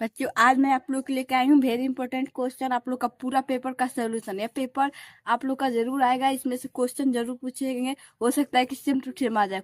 बच्चों आज मैं आप लोग के लेके आई हूँ वेरी इंपॉर्टेंट क्वेश्चन। आप लोग का पूरा पेपर का सोल्यूशन। यह पेपर आप लोग का जरूर आएगा, इसमें से क्वेश्चन जरूर पूछेंगे। हो सकता है कि सेम टू सेम आ जाए,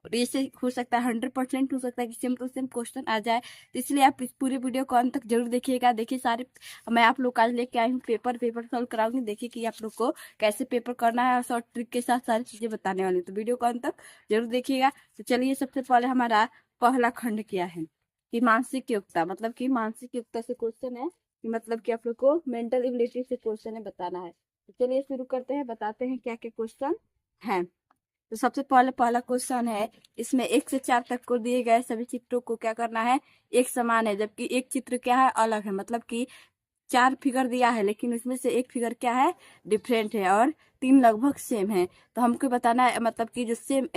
और ये से हो सकता है 100% हो सकता है कि सेम टू सेम क्वेश्चन आ जाए। तो इसलिए आप इस पूरे वीडियो को अंत तक जरूर देखिएगा। देखिए सारे मैं आप लोग का आज लेके आई हूँ पेपर सॉल्व कराऊंगी। देखिए कि आप लोग को कैसे पेपर करना है और शॉर्ट ट्रिक के साथ सारी चीजें बताने वाली हूँ। तो वीडियो को अंत तक जरूर देखिएगा। तो चलिए सबसे पहले हमारा पहला खंड क्या है कि मानसिक योग्यता, मतलब कि मानसिक योग्यता से क्वेश्चन है कि मतलब कि आप लोग को मेंटल एबिलिटी से क्वेश्चन है बताना है। तो चलिए शुरू करते हैं, बताते हैं क्या क्या क्वेश्चन है। तो सबसे पहले पहला क्वेश्चन है, इसमें 1 से 4 तक को दिए गए सभी चित्रों को क्या करना है, एक समान है, जबकि एक चित्र क्या है, अलग है। मतलब कि 4 फिगर दिया है लेकिन उसमें से एक फिगर क्या है, डिफरेंट है, और 3 लगभग सेम है। तो हमको बताना है मतलब कि जो सेम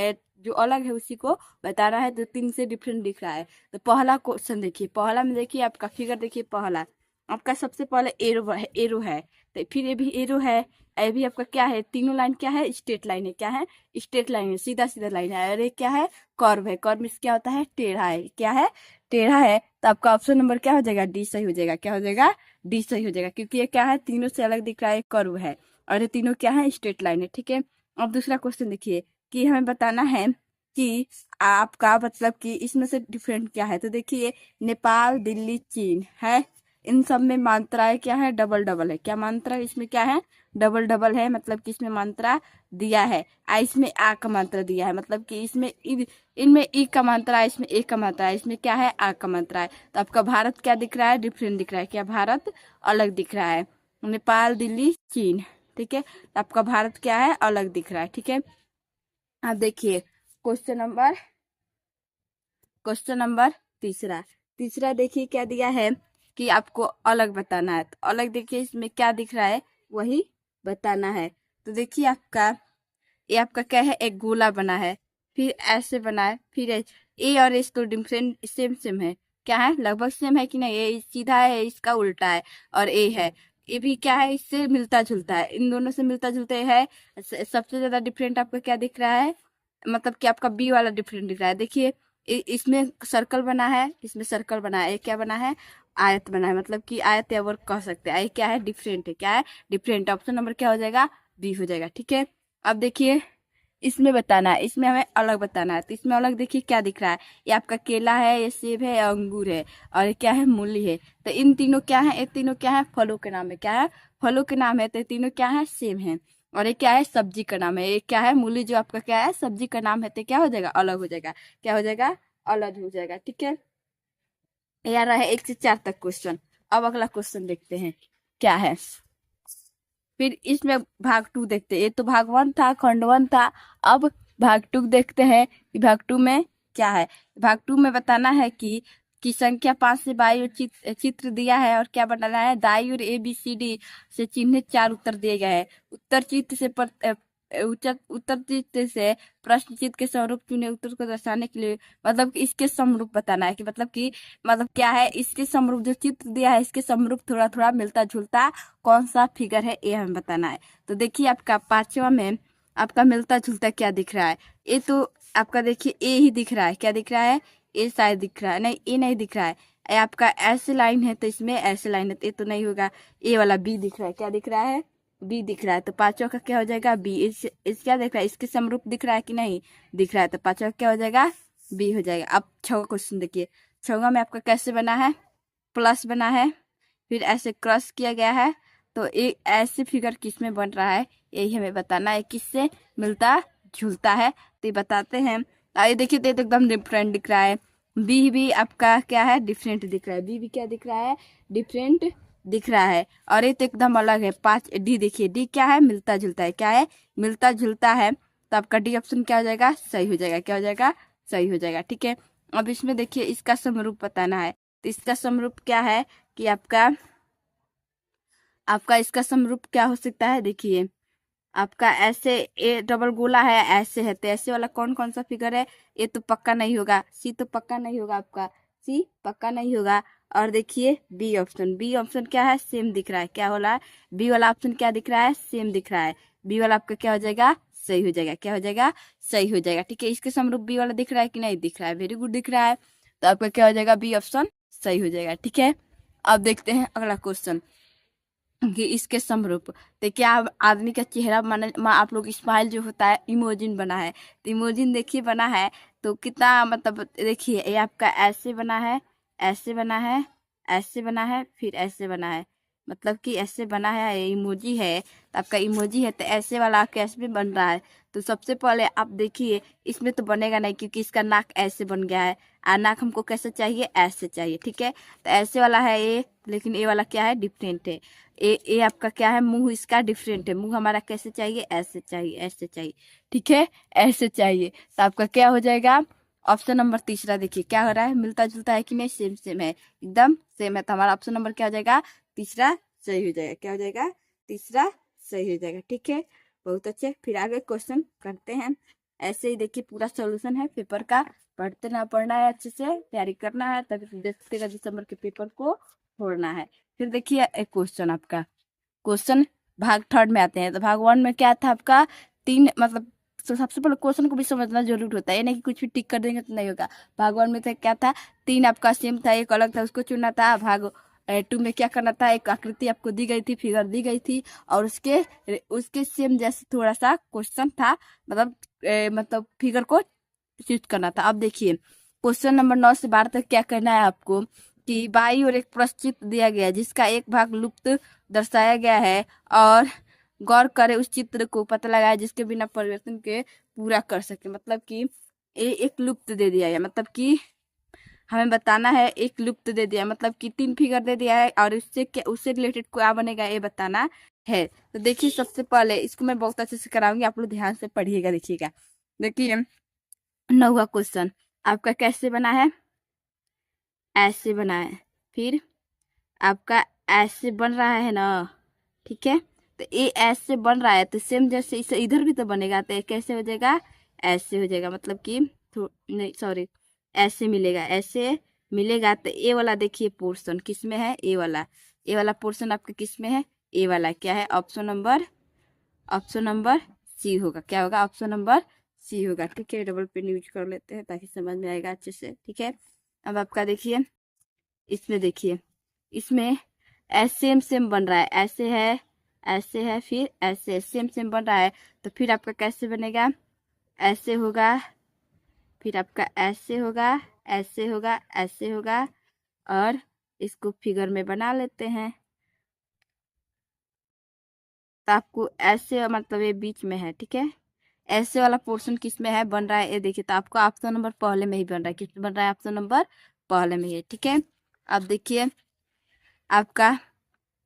जो अलग है उसी को बताना है, तो 3 से डिफरेंट दिख रहा है। तो पहला क्वेश्चन देखिए, पहला में देखिए आपका फिगर देखिए, पहला आपका सबसे पहले एरो है। तो फिर ये भी एरो है, ये भी आपका क्या है, तीनों लाइन क्या है, स्ट्रेट लाइन है। क्या है, स्ट्रेट लाइन है, सीधा सीधा लाइन है। और ये क्या है, कर्व है। कर्व में क्या होता है, टेढ़ा है। क्या है, टेढ़ा है। तो आपका ऑप्शन नंबर क्या हो जाएगा, डी सही हो जाएगा। क्या हो जाएगा, डी सही हो जाएगा, क्योंकि ये क्या है, तीनों से अलग दिख रहा है, कर्व है, और ये तीनों क्या है, स्ट्रेट लाइन है। ठीक है। अब दूसरा क्वेश्चन देखिए कि हमें बताना है कि आपका मतलब कि इसमें से डिफरेंट क्या है। तो देखिए नेपाल, दिल्ली, चीन है, इन सब में मात्राएं क्या है, डबल डबल है। क्या मात्रा इसमें क्या है, डबल डबल है। मतलब कि इसमें मात्रा दिया है, इसमें आ का मात्रा दिया है। मतलब कि इसमें इनमें ई का मात्रा है, इसमें ए का मात्रा है, इसमें क्या है, आ का मात्रा है। तो आपका भारत क्या दिख रहा है, डिफरेंट दिख रहा है। क्या, भारत अलग दिख रहा है। नेपाल, दिल्ली, चीन, ठीक है। तो आपका भारत क्या है, अलग दिख रहा है। ठीक है। अब देखिए क्वेश्चन नंबर तीसरा तीसरा देखिए क्या दिया है कि आपको अलग बताना है। तो अलग देखिए इसमें क्या दिख रहा है, वही बताना है। तो देखिए ये आपका क्या है, एक गोला बना है, फिर ऐसे बना है, फिर ए और एस तो डिफरेंट सेम सेम है। क्या है, लगभग सेम है कि नहीं, ये सीधा है, इसका उल्टा है, और ए है, ये भी क्या है, इससे मिलता जुलता है, इन दोनों से मिलता जुलता है। सबसे ज्यादा डिफरेंट आपका क्या दिख रहा है, मतलब कि आपका बी वाला डिफरेंट दिख रहा है। देखिए इसमें सर्कल बना है, इसमें सर्कल बना है, ये क्या बना है, आयत बना है। मतलब कि आयत या वर्ग कह सकते हैं। ये क्या है, डिफरेंट है। क्या है, डिफरेंट। ऑप्शन नंबर क्या हो जाएगा, बी हो जाएगा। ठीक है। अब देखिए इसमें बताना है, इसमें हमें अलग बताना है। तो इसमें अलग देखिए क्या दिख रहा है, ये आपका केला है, ये सेब है, ये अंगूर है, और ये क्या है, मूली है। तो इन तीनों क्या है, ये तीनों क्या है, फलों के नाम है। क्या है, फलों के नाम है। तो ये तीनों क्या है, सेम है। और ये क्या है, सब्जी का नाम है। ये क्या है, मूली जो आपका क्या है, सब्जी का नाम है। तो क्या हो जाएगा, अलग हो जाएगा। क्या हो जाएगा, अलग हो जाएगा। ठीक है। ये आ रहा है 1 से 4 तक क्वेश्चन। अब अगला क्वेश्चन देखते हैं क्या है। फिर इसमें भाग 2 देखते हैं। ये तो भाग 1 था, खंड 1 था। अब भाग 2 देखते हैं कि भाग 2 में क्या है। भाग 2 में बताना है कि संख्या 5 से बाई और चित्र दिया है, और क्या बनाना है, दाई और ABCD से चिन्हित 4 उत्तर दिए गए हैं। उत्तर चित्र से उत्तर चित्र से प्रश्न चित्र के स्वरूप चुने उत्तर को दर्शाने के लिए, मतलब कि इसके समरूप बताना है कि मतलब क्या है, इसके समरूप जो चित्र दिया है इसके समरूप थोड़ा थोड़ा मिलता जुलता कौन सा फिगर है, ये हमें बताना है। तो देखिए आपका 5वां में आपका मिलता जुलता क्या दिख रहा है, ये तो आपका देखिए ए ही दिख रहा है। क्या दिख रहा है, ए शायद दिख रहा है, नहीं ए नहीं दिख रहा है। ये आपका ऐसे लाइन है तो इसमें ऐसे लाइन है, तो ये तो नहीं होगा। ए वाला बी दिख रहा है। क्या दिख रहा है, बी दिख रहा है। तो 5वां का क्या हो जाएगा, बी। इस क्या दिख रहा है, इसके समरूप दिख रहा है कि नहीं दिख रहा है। तो 5वां क्या हो जाएगा, बी हो जाएगा। अब 6वां क्वेश्चन देखिए, 6वां में आपका कैसे बना है, प्लस बना है, फिर ऐसे क्रॉस किया गया है। तो एक ऐसे फिगर किस में बन रहा है, यही हमें बताना है, किससे मिलता जुलता है। तो ये बताते हैं। आइए देखिए, तो एकदम डिफरेंट दिख रहा है। बी भी आपका क्या है, डिफरेंट दिख रहा है। बी भी क्या दिख रहा है, डिफरेंट दिख रहा है। और ये तो एकदम अलग है। 5 डी देखिए, डी क्या है, मिलता जुलता है। क्या है, मिलता जुलता है। तो आपका डी ऑप्शन क्या हो जाएगा, सही हो जाएगा। क्या हो जाएगा, सही हो जाएगा। ठीक है। अब इसमें देखिए इसका समरूप बताना है। तो इसका समरूप क्या है कि आपका आपका इसका समरूप क्या हो सकता है, देखिए आपका ऐसे ए डबल गोला है, ऐसे है, तो ऐसे वाला कौन कौन सा फिगर है, ए तो पक्का नहीं होगा, सी तो पक्का नहीं होगा, आपका सी पक्का नहीं होगा। और देखिए बी ऑप्शन क्या है, सेम दिख रहा है। क्या हो रहा है, बी वाला ऑप्शन क्या दिख रहा है, सेम दिख रहा है। बी वाला आपका क्या हो जाएगा, सही हो जाएगा। क्या हो जाएगा, सही हो जाएगा। ठीक है। इसके समरूप बी वाला दिख रहा है कि नहीं दिख रहा है, वेरी गुड दिख रहा है। तो आपका क्या हो जाएगा, बी ऑप्शन सही हो जाएगा। ठीक है। अब देखते हैं अगला क्वेश्चन कि इसके समरूप। देखिए आप आदमी का चेहरा आप लोग स्माइल जो होता है इमोजिन बना है, तो इमोजिन देखिए बना है तो कितना मतलब देखिए ये आपका ऐसे बना है, ऐसे बना है, ऐसे बना है, फिर ऐसे बना है, मतलब कि ऐसे बना है, ये इमोजी है तो आपका इमोजी है, तो ऐसे वाला कैसे भी बन रहा है। तो सबसे पहले आप देखिए इसमें तो बनेगा नहीं क्योंकि इसका नाक ऐसे बन गया है, और नाक हमको कैसे चाहिए, ऐसे चाहिए, ठीक है। तो ऐसे वाला है ये, लेकिन ये वाला क्या है, डिफरेंट है। ये आपका क्या है, मुंह इसका डिफरेंट है, मुंह हमारा कैसे चाहिए, ऐसे चाहिए, ऐसे चाहिए, ठीक है, ऐसे चाहिए। तो आपका क्या हो जाएगा, ऑप्शन नंबर तीसरा। देखिए क्या हो रहा है, मिलता जुलता है कि नहीं, सेम सेम है, एकदम सेम है। तो हमारा ऑप्शन नंबर क्या हो जाएगा, तीसरा सही हो जाएगा। क्या हो जाएगा, तीसरा सही हो जाएगा, ठीक है, बहुत अच्छे। फिर आगे क्वेश्चन करते हैं। ऐसे ही देखिए पूरा सोल्यूशन है पेपर का, पढ़ते ना, पढ़ना है अच्छे से, तैयारी करना है, तभी 13 दिसंबर के पेपर को छोड़ना है। फिर देखिए एक क्वेश्चन आपका, क्वेश्चन भाग थर्ड में आते हैं। तो भाग वन में क्या था आपका, तीन मतलब, तो सबसे पहले क्वेश्चन को भी समझना जरूर होता है, ये नहीं कि कुछ भी टिक कर देंगे तो नहीं होगा। भाग वन में था क्या था, तीन आपका सेम था, एक अलग था, उसको चुनना था। भाग टू में क्या करना था, एक आकृति आपको दी गई थी, फिगर दी गई थी, और उसके उसके सेम जैसे थोड़ा सा क्वेश्चन था, मतलब फिगर को चूज करना था। अब देखिए क्वेश्चन नंबर 9 से 12 तक क्या करना है आपको, कि बाई और एक प्रश्न चित्र दिया गया है जिसका एक भाग लुप्त दर्शाया गया है, और गौर करे उस चित्र को पता लगाए जिसके बिना परिवर्तन के पूरा कर सके। मतलब कि ये एक लुप्त दे दिया है, मतलब कि हमें बताना है, एक लुप्त दे दिया मतलब कि 3 फिगर दे दिया है, और उससे क्या, उससे रिलेटेड क्या बनेगा ये बताना है। तो देखिए सबसे पहले इसको मैं बहुत अच्छे से कराऊंगी, आप लोग ध्यान से पढ़िएगा, देखिएगा। देखिए 9वां क्वेश्चन आपका कैसे बना है, ऐसे बना है, फिर आपका ऐसे बन रहा है ना, ठीक है। तो ये ऐसे बन रहा है, तो सेम जैसे इसे इधर भी तो बनेगा, तो ये कैसे हो जाएगा, ऐसे हो जाएगा, मतलब कि नहीं सॉरी, ऐसे मिलेगा, ऐसे मिलेगा। तो ए वाला देखिए पोर्शन किस में है, ए वाला पोर्शन आपका किस में है, ए वाला क्या है, ऑप्शन नंबर सी होगा। क्या होगा, ऑप्शन नंबर सी होगा, ठीक है। डबल पेन यूज कर लेते हैं ताकि समझ में आएगा अच्छे से, ठीक है। अब आपका देखिए इसमें, देखिए इसमें सेम सेम बन रहा है, ऐसे है, ऐसे है, फिर ऐसे सेम सेम बन रहा है। तो फिर आपका कैसे बनेगा, ऐसे होगा, फिर आपका ऐसे होगा, ऐसे होगा, ऐसे होगा, और इसको फिगर में बना लेते हैं। तो आपको ऐसे मतलब ये बीच में है, ठीक है। ऐसे वाला पोर्शन किस में है, बन रहा है, ये देखिए। तो आपको ऑप्शन नंबर पहले में ही बन रहा है, किस में बन रहा है, ऑप्शन नंबर पहले में ही है, ठीक है। अब देखिए आपका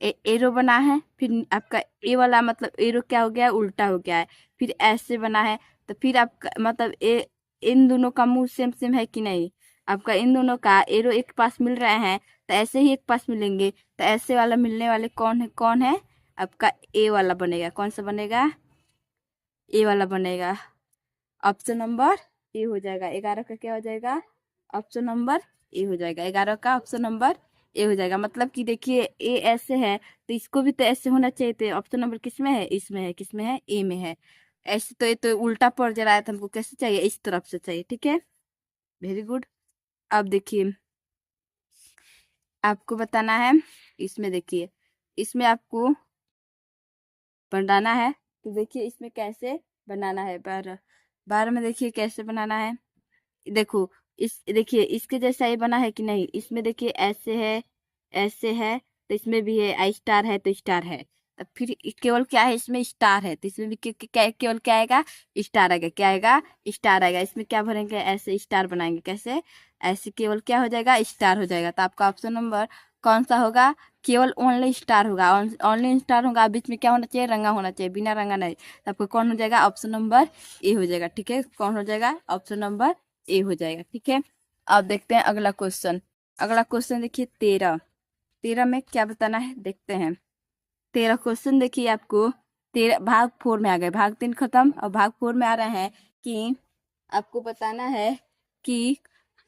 एरो बना है, फिर आपका ए वाला मतलब एरो क्या हो गया, उल्टा हो गया है, फिर ऐसे बना है। तो फिर आपका मतलब इन दोनों का मुंह सेम सेम है कि नहीं, आपका इन दोनों का एरो एक पास मिल रहे हैं, तो ऐसे ही एक पास मिलेंगे। तो ऐसे वाला मिलने वाले कौन है, आपका ए वाला बनेगा। कौन सा बनेगा, ए वाला बनेगा, ऑप्शन नंबर ए हो जाएगा। 11 का क्या हो जाएगा, ऑप्शन नंबर ए हो जाएगा। 11 का ऑप्शन नंबर ए हो जाएगा। मतलब कि देखिए ए ऐसे है, तो इसको भी तो ऐसे होना चाहिए। तो ऑप्शन नंबर किस में है, इसमें है, किस में है, ए में है। ऐसे तो ये तो उल्टा पड़ जा रहा है, तो हमको कैसे चाहिए, इस तरफ से चाहिए, ठीक है, वेरी गुड। अब देखिए आपको बताना है, इसमें देखिए, इसमें आपको बनाना है। तो देखिए इसमें कैसे बनाना है, 12 में देखिए कैसे बनाना है। देखो इस, देखिए इसके जैसा ये बना है कि नहीं, इसमें देखिए ऐसे है, ऐसे है, तो इसमें भी है, आई स्टार है तो स्टार है। तो फिर केवल क्या है, इसमें स्टार है, तो इसमें भी केवल क्या आएगा, स्टार आएगा। क्या आएगा, स्टार आएगा। इसमें क्या भरेंगे, ऐसे स्टार बनाएंगे, कैसे, ऐसे केवल क्या हो जाएगा, स्टार हो जाएगा। तो आपका ऑप्शन नंबर कौन सा होगा, केवल ओनली स्टार होगा, ओनली स्टार होगा। बीच में क्या होना चाहिए, रंगा होना चाहिए, बिना रंगा नहीं। तो आपको कौन हो जाएगा, ऑप्शन नंबर ए हो जाएगा, ठीक है। कौन हो जाएगा, ऑप्शन नंबर ए हो जाएगा, ठीक है। अब देखते हैं अगला क्वेश्चन। अगला क्वेश्चन देखिए 13 में क्या बताना है, देखते हैं। 13 क्वेश्चन देखिए आपको, 13 भाग 4 में आ गए, भाग 3 खत्म और भाग 4 में आ रहे हैं कि आपको बताना है कि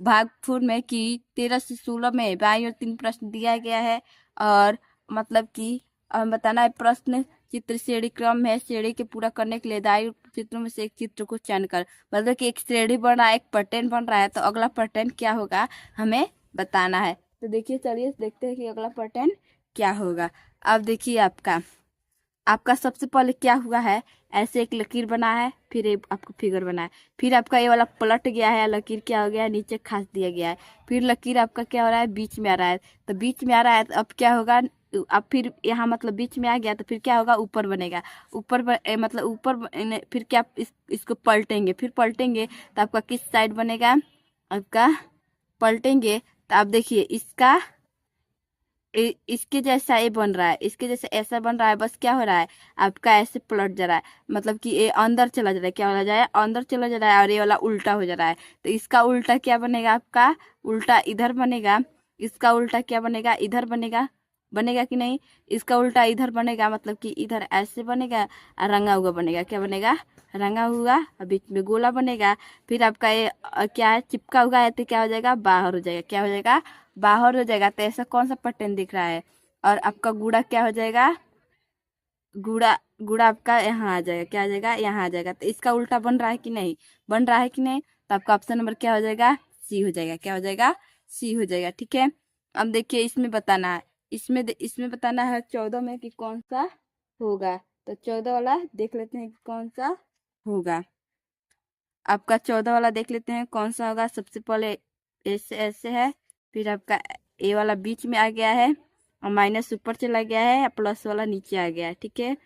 भाग 4 में कि 13 से 16 में बाई और 3 प्रश्न दिया गया है, और मतलब कि बताना है प्रश्न चित्र श्रेणी क्रम है, श्रेणी के पूरा करने के लिए दाई चित्रों में से एक चित्र को चयन कर। मतलब कि एक श्रेणी बन रहा है, एक पैटर्न बन रहा है, तो अगला पैटर्न क्या होगा हमें बताना है। तो देखिए चलिए देखते हैं कि अगला पैटर्न क्या होगा। अब देखिए आपका सबसे पहले क्या हुआ है, ऐसे एक लकीर बना है, फिर एक आपको फिगर बना है, फिर आपका ये वाला पलट गया है, लकीर क्या हो गया है, नीचे खींच दिया गया है, फिर लकीर आपका क्या हो रहा है, बीच में आ रहा है। तो बीच में आ रहा है तो अब क्या होगा, अब फिर यहाँ मतलब बीच में आ गया तो फिर क्या होगा, ऊपर बनेगा, मतलब ऊपर फिर क्या इसको पलटेंगे, फिर पलटेंगे तो आपका किस साइड बनेगा, आपका पलटेंगे तो आप देखिए इसका इसके जैसा ये बन रहा है, इसके जैसा ऐसा बन रहा है, बस क्या हो रहा है, आपका ऐसे पलट जा रहा है, मतलब कि ये अंदर चला जा रहा है, क्या हो जाए, अंदर चला जा रहा है, और ये वाला उल्टा हो जा रहा है। तो इसका उल्टा क्या बनेगा, आपका उल्टा इधर बनेगा, इसका उल्टा क्या बनेगा, इधर बनेगा, बनेगा कि नहीं, इसका उल्टा इधर बनेगा, मतलब कि इधर ऐसे बनेगा और रंगा हुआ बनेगा, क्या बनेगा, रंगा हुआ, बीच में गोला बनेगा। फिर आपका ये क्या है, चिपका हुआ है तो क्या हो जाएगा, बाहर हो जाएगा, क्या हो जाएगा, बाहर हो जाएगा। तो ऐसा कौन सा पैटर्न दिख रहा है, और आपका गुड़ा क्या हो जाएगा, गुड़ा गुड़ा आपका यहाँ आ जाएगा, क्या आ जाएगा, यहाँ आ जाएगा। तो इसका उल्टा बन रहा है कि नहीं, बन रहा है कि नहीं, तो आपका ऑप्शन नंबर क्या हो जाएगा, सी हो जाएगा, क्या हो जाएगा, सी हो जाएगा। ठीक है, अब देखिए इसमें बताना है, इसमें बताना है 14 में कि कौन सा होगा। तो 14 वाला देख लेते हैं कि कौन सा होगा। आपका 14 वाला देख लेते हैं कौन सा होगा। सबसे पहले ऐसे ऐसे है, फिर आपका ए वाला बीच में आ गया है, और माइनस ऊपर चला गया है, प्लस वाला नीचे आ गया है। ठीक है,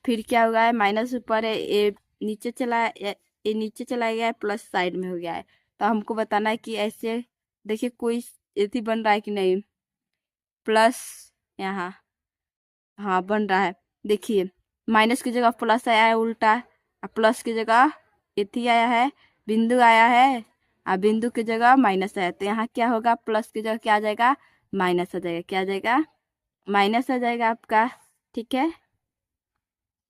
फिर क्या हुआ है, माइनस ऊपर है, ए नीचे चला, ए नीचे चला गया है, प्लस साइड में हो गया है। तो हमको बताना है कि ऐसे देखिए कोई ऐसी बन रहा है कि नहीं, प्लस यहाँ, हाँ बन रहा है। देखिए माइनस की जगह प्लस आया है उल्टा, और प्लस की जगह इथी आया है, बिंदु आया है, और बिंदु की जगह माइनस आया। तो यहाँ क्या होगा, प्लस की जगह क्या आ जाएगा, माइनस आ जाएगा, क्या आ जाएगा, माइनस आ जाएगा आपका। ठीक है,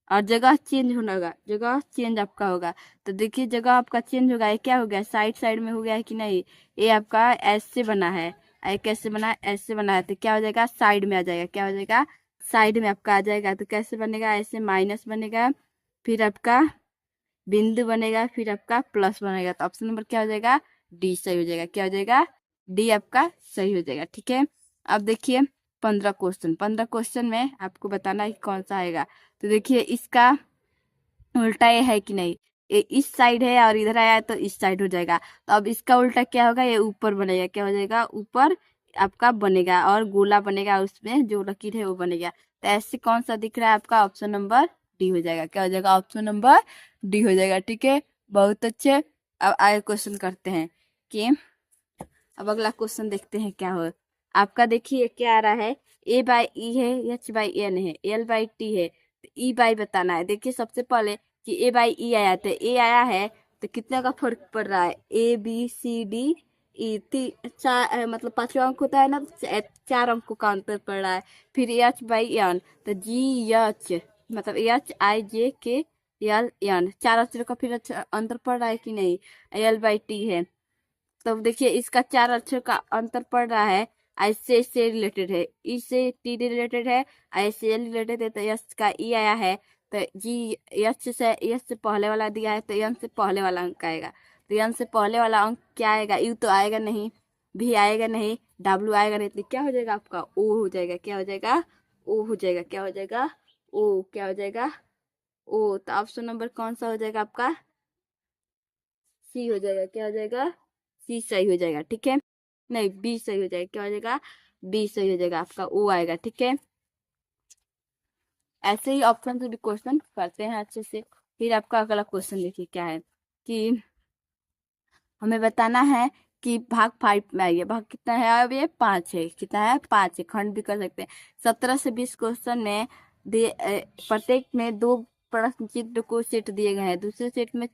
और जगह चेंज होना होगा, जगह चेंज आपका होगा। तो देखिए जगह आपका चेंज होगा, ये क्या हो गया, साइड साइड में हो गया है कि नहीं, ये आपका ऐसे बना है, ये कैसे बना है, ऐसे बना है, तो क्या हो जाएगा, साइड में आ जाएगा, क्या हो जाएगा, साइड में आपका आ जाएगा। तो कैसे बनेगा, ऐसे माइनस बनेगा, फिर आपका बिंदु बनेगा, फिर आपका प्लस बनेगा। तो ऑप्शन नंबर क्या हो जाएगा, डी सही हो जाएगा, क्या हो जाएगा, डी आपका सही हो जाएगा। ठीक है, अब देखिए 15 क्वेश्चन में आपको बताना है कि कौन सा आएगा। तो देखिए इसका उल्टा ये है कि नहीं, ये इस साइड है और इधर आया है तो इस साइड हो जाएगा। तो अब इसका उल्टा क्या होगा, ये ऊपर बनेगा, क्या हो जाएगा, ऊपर आपका बनेगा, और गोला बनेगा, उसमें जो लकीर है वो बनेगा। तो ऐसे कौन सा दिख रहा है आपका, ऑप्शन नंबर डी हो जाएगा, क्या हो जाएगा, ऑप्शन नंबर डी हो जाएगा। ठीक है, बहुत अच्छे। अब आगे क्वेश्चन करते हैं कि अब अगला क्वेश्चन देखते हैं क्या हो। आपका देखिए क्या आ रहा है, ए बाई ई है, एच बाई एन है, एल बाई टी है, तो ई बाई बताना है। देखिए सबसे पहले कि ए बाई ई आया, तो ए आया है तो कितने का फर्क पड़ रहा है, A B C D E, चार मतलब 5वां अंक होता है ना, तो 4 अंकों का अंतर पड़ रहा है। फिर एच बाई एन, तो जी एच मतलब एच आई जे के एल एन, 4 अक्षरों का फिर अंतर पड़ रहा है कि नहीं, एल बाई टी है। तो देखिए इसका 4 अक्षर का अंतर पड़ रहा है, ऐसे से रिलेटेड है, इससे टी रिलेटेड है, ऐसे रिलेटेड है, तो यस का ई आया है। तो जी यस से पहले वाला दिया है, तो यन से पहले वाला अंक आएगा। तो यन से पहले वाला अंक क्या आएगा, यू तो आएगा नहीं, भी आएगा नहीं, डब्ल्यू आएगा नहीं, तो क्या हो जाएगा आपका, ओ हो जाएगा, क्या हो जाएगा, ओ हो जाएगा, क्या हो जाएगा, ओ, क्या हो जाएगा, ओ। तो ऑप्शन नंबर कौन सा हो जाएगा आपका, सी हो जाएगा, क्या हो जाएगा, सी सही हो जाएगा। ठीक है, नहीं बी सही हो जाएगा, क्या हो जाएगा, बी सही हो जाएगा, आपका ओ आएगा। ठीक है, ऐसे ही ऑप्शन से भी क्वेश्चन करते हैं अच्छे से। फिर आपका अगला क्वेश्चन देखिए क्या है कि हमें बताना है कि भाग 5 में आइए, भाग कितना है, अब ये 5 है, कितना है, 5 है, खंड भी कर सकते हैं। 17 से 20 क्वेश्चन में प्रत्येक में 2 प्रश्न चित्र को सेट दिए गए हैं। दूसरे सेट में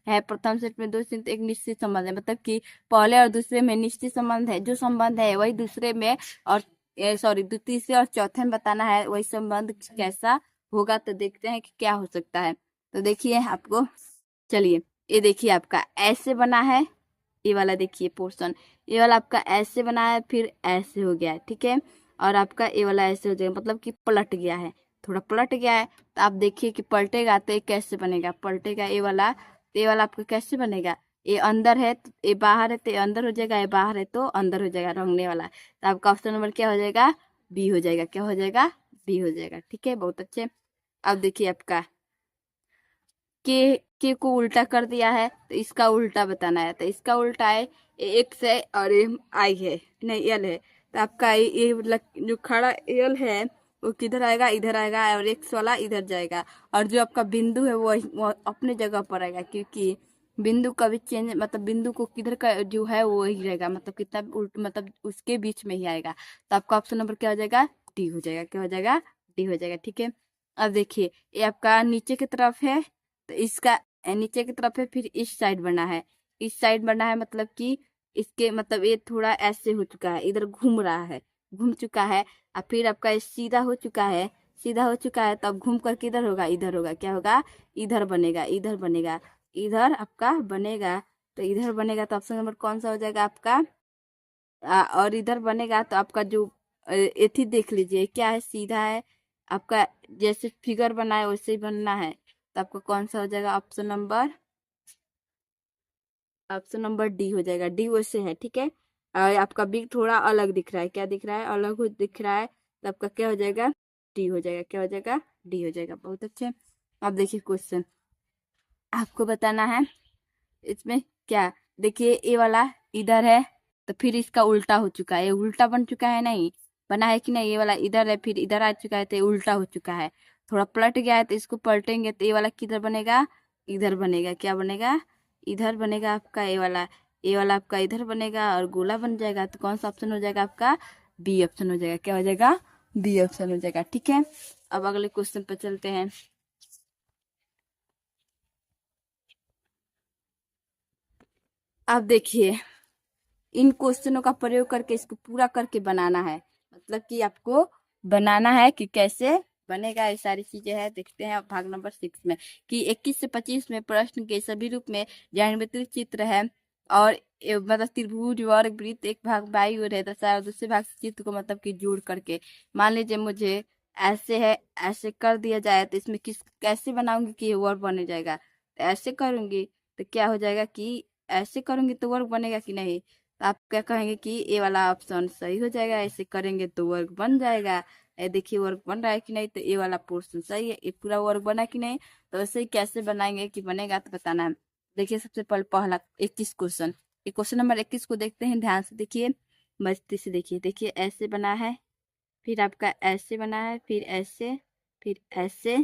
है, प्रथम सेट में 2 चित्र एक निश्चित संबंध है, मतलब कि पहले और दूसरे में निश्चित संबंध है, जो संबंध है वही दूसरे में, और सॉरी तीसरे और चौथे में बताना है वही संबंध कैसा होगा। तो देखते हैं कि क्या हो सकता है। तो देखिए आपको, चलिए ये देखिए आपका ऐसे बना है, ये वाला देखिए पोर्शन, ये वाला आपका ऐसे बना है, फिर ऐसे हो गया है। ठीक है, और आपका ये वाला ऐसे हो जाएगा, मतलब कि पलट गया है, थोड़ा पलट गया है। तो आप देखिए कि पलटेगा तो ये कैसे बनेगा, पलटेगा ये वाला, तो ये वाला आपका कैसे बनेगा, ये अंदर है तो ये बाहर है तो ये अंदर हो जाएगा, ये बाहर है तो अंदर हो जाएगा, रंगने वाला। तो आपका ऑप्शन नंबर क्या हो जाएगा? बी हो जाएगा। क्या हो जाएगा? बी हो जाएगा। ठीक है, बहुत अच्छे। अब देखिए आपका के को उल्टा कर दिया है तो इसका उल्टा बताना है। तो इसका उल्टा है एक्स है और ये आई है, नहीं एल है। तो आपका जो खड़ा एल है वो किधर आएगा? इधर आएगा, और एक्स वाला इधर जाएगा। और जो आपका बिंदु है वो अपने जगह पर आएगा, क्योंकि बिंदु कभी चेंज, मतलब बिंदु को किधर का जो है वो वही रहेगा, मतलब कितना उल्ट, मतलब उसके बीच में ही आएगा। तो आपका ऑप्शन नंबर क्या हो जाएगा? डी हो जाएगा। क्या हो जाएगा? डी हो जाएगा। ठीक है, अब देखिए ये आपका नीचे की तरफ है तो इसका नीचे की तरफ है, फिर इस साइड बना है, इस साइड बना है, मतलब कि इसके मतलब ये थोड़ा ऐसे हो चुका है, इधर घूम रहा है, घूम चुका है। और फिर आपका ये सीधा हो चुका है, सीधा हो चुका है, तब घूम कर किधर होगा? इधर होगा। क्या होगा? इधर बनेगा, इधर बनेगा, इधर आपका बनेगा। तो इधर बनेगा तो ऑप्शन नंबर कौन सा हो जाएगा आपका? और इधर बनेगा तो आपका जो एथी देख लीजिए क्या है, सीधा है आपका, जैसे फिगर बना है वैसे ही बनना है। तो आपका कौन सा हो जाएगा? ऑप्शन नंबर डी हो जाएगा। डी वैसे है। ठीक है, और आपका बी थोड़ा अलग दिख रहा है, क्या दिख रहा है? अलग हो दिख रहा है। तो आपका क्या हो जाएगा? डी हो जाएगा। क्या हो जाएगा? डी हो जाएगा। बहुत अच्छे। अब देखिए क्वेश्चन आपको बताना है इसमें क्या। देखिए ए वाला इधर है तो फिर इसका उल्टा हो चुका है, ये उल्टा बन चुका है, नहीं बना है कि नहीं? ये वाला इधर है फिर इधर आ चुका है तो ये उल्टा हो चुका है, थोड़ा पलट गया है तो इसको पलटेंगे तो ये वाला किधर बनेगा? इधर बनेगा। क्या बनेगा? इधर बनेगा आपका ये वाला आपका इधर बनेगा और गोला बन जाएगा। तो कौन सा ऑप्शन हो जाएगा आपका? बी ऑप्शन हो जाएगा। क्या हो जाएगा? बी ऑप्शन हो जाएगा। ठीक है, अब अगले क्वेश्चन पर चलते हैं। अब देखिए इन क्वेश्चनों का प्रयोग करके इसको पूरा करके बनाना है, मतलब कि आपको बनाना है कि कैसे बनेगा। ये सारी चीजें हैं, देखते हैं अब भाग नंबर 6 में कि 21 से 25 में प्रश्न के सभी रूप में ज्यामितीय चित्र है और मतलब त्रिभुज वर्ग वृत्त एक भाग बाई ओर है दशा और दूसरे भाग से चित्र को मतलब कि जोड़ करके मान लीजिए मुझे ऐसे है, ऐसे कर दिया जाए तो इसमें किस कैसे बनाऊंगी कि ये वर्ग बन जाएगा? तो ऐसे करूंगी तो क्या हो जाएगा कि ऐसे करूंगी तो वर्ग बनेगा कि नहीं? तो आप क्या कहेंगे कि ये वाला ऑप्शन सही हो जाएगा, ऐसे करेंगे तो वर्ग बन जाएगा। ये देखिए वर्ग बन रहा है कि नहीं? तो ये वाला पोर्शन सही है, ये पूरा वर्ग बना कि नहीं? तो ऐसे ही कैसे बनाएंगे कि बनेगा तो बताना है। देखिए सबसे पहले पहला 21 क्वेश्चन, ये क्वेश्चन नंबर 21 को देखते हैं, ध्यान से देखिए, मस्ती से देखिए। देखिए ऐसे बना है, फिर आपका ऐसे बना है, फिर ऐसे, फिर ऐसे,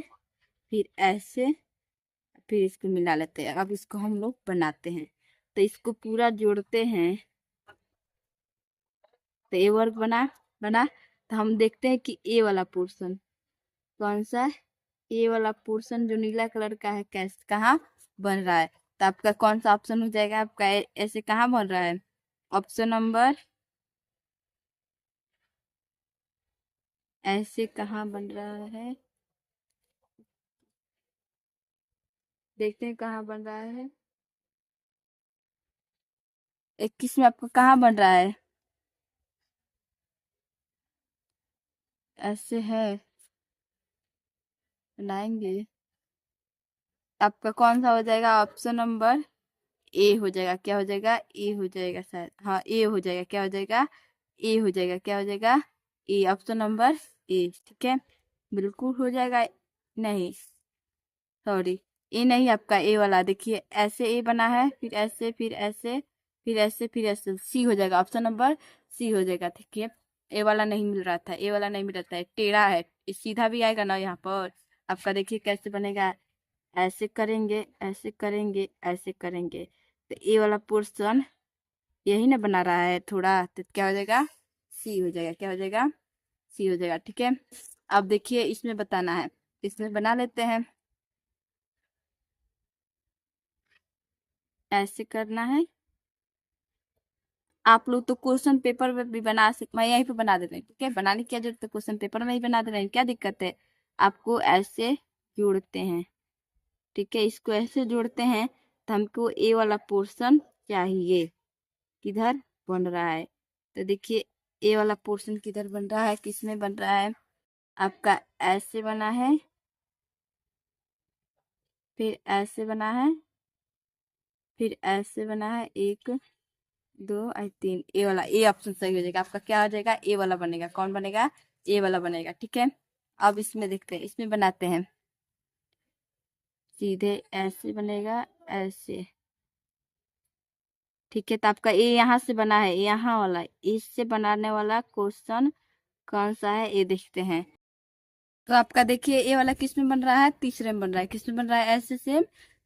फिर ऐसे, फिर इसको मिला लेते हैं। अब इसको हम लोग बनाते हैं, तो इसको पूरा जोड़ते हैं तो ए वर्ग बना बना। तो हम देखते हैं कि ए वाला पोर्शन कौन सा है। ए वाला पोर्शन जो नीला कलर का है कैसे कहाँ बन रहा है? तो आपका कौन सा ऑप्शन हो जाएगा आपका? ऐसे कहाँ बन रहा है? ऑप्शन नंबर ऐसे कहाँ बन रहा है? देखते हैं कहाँ बन रहा है। 21 में आपका कहाँ बन रहा है? ऐसे है, बनाएंगे। आपका कौन सा हो जाएगा? ऑप्शन नंबर ए हो जाएगा। क्या हो जाएगा? ए हो जाएगा शायद, हाँ ए हो जाएगा। क्या हो जाएगा? ए हो जाएगा। क्या हो जाएगा? ए, ऑप्शन नंबर ए। ठीक है, बिल्कुल हो जाएगा। नहीं, सॉरी, ए नहीं, आपका ए वाला देखिए ऐसे ए बना है, फिर ऐसे, फिर ऐसे, फिर ऐसे, फिर ऐसे, सी हो जाएगा। ऑप्शन नंबर सी हो जाएगा। ठीक है, ए वाला नहीं मिल रहा था, ए वाला नहीं मिल रहा था, टेढ़ा है, ये सीधा भी आएगा ना यहाँ पर। आपका देखिए कैसे बनेगा, ऐसे करेंगे, ऐसे करेंगे, ऐसे करेंगे, तो ए वाला पोर्शन यही ना बना रहा है थोड़ा, तो क्या हो जाएगा? सी हो जाएगा। क्या हो जाएगा? सी हो जाएगा। ठीक है, अब देखिए इसमें बताना है, इसमें बना लेते हैं। ऐसे करना है। आप लोग तो क्वेश्चन पेपर में भी बना सकते, मैं यहीं पे बना दे रही हूँ। ठीक है, बनाने की क्या जरूरत है, क्वेश्चन पेपर में ही बना दे रही हूँ, क्या दिक्कत है? आपको ऐसे जोड़ते हैं, ठीक है, इसको ऐसे जोड़ते हैं तो हमको ए वाला पोर्शन चाहिए, किधर बन रहा है? तो देखिए ए वाला पोर्शन किधर बन रहा है, किसमें बन रहा है? आपका ऐसे बना है, फिर ऐसे बना है, फिर ऐसे बना है 1 2 और 3, ए वाला, ए ऑप्शन सही हो जाएगा आपका। क्या हो जाएगा? ए वाला बनेगा। कौन बनेगा? ए वाला बनेगा। ठीक है, अब इसमें देखते हैं, इसमें बनाते हैं। सीधे ऐसे बनेगा, ऐसे। ठीक है, तो आपका ए यहाँ से बना है, यहाँ वाला, इससे बनाने वाला क्वेश्चन कौन सा है ये देखते हैं। तो आपका देखिए ए वाला किस में बन रहा है? तीसरे में बन रहा है। किस में बन रहा है? ऐसे सेम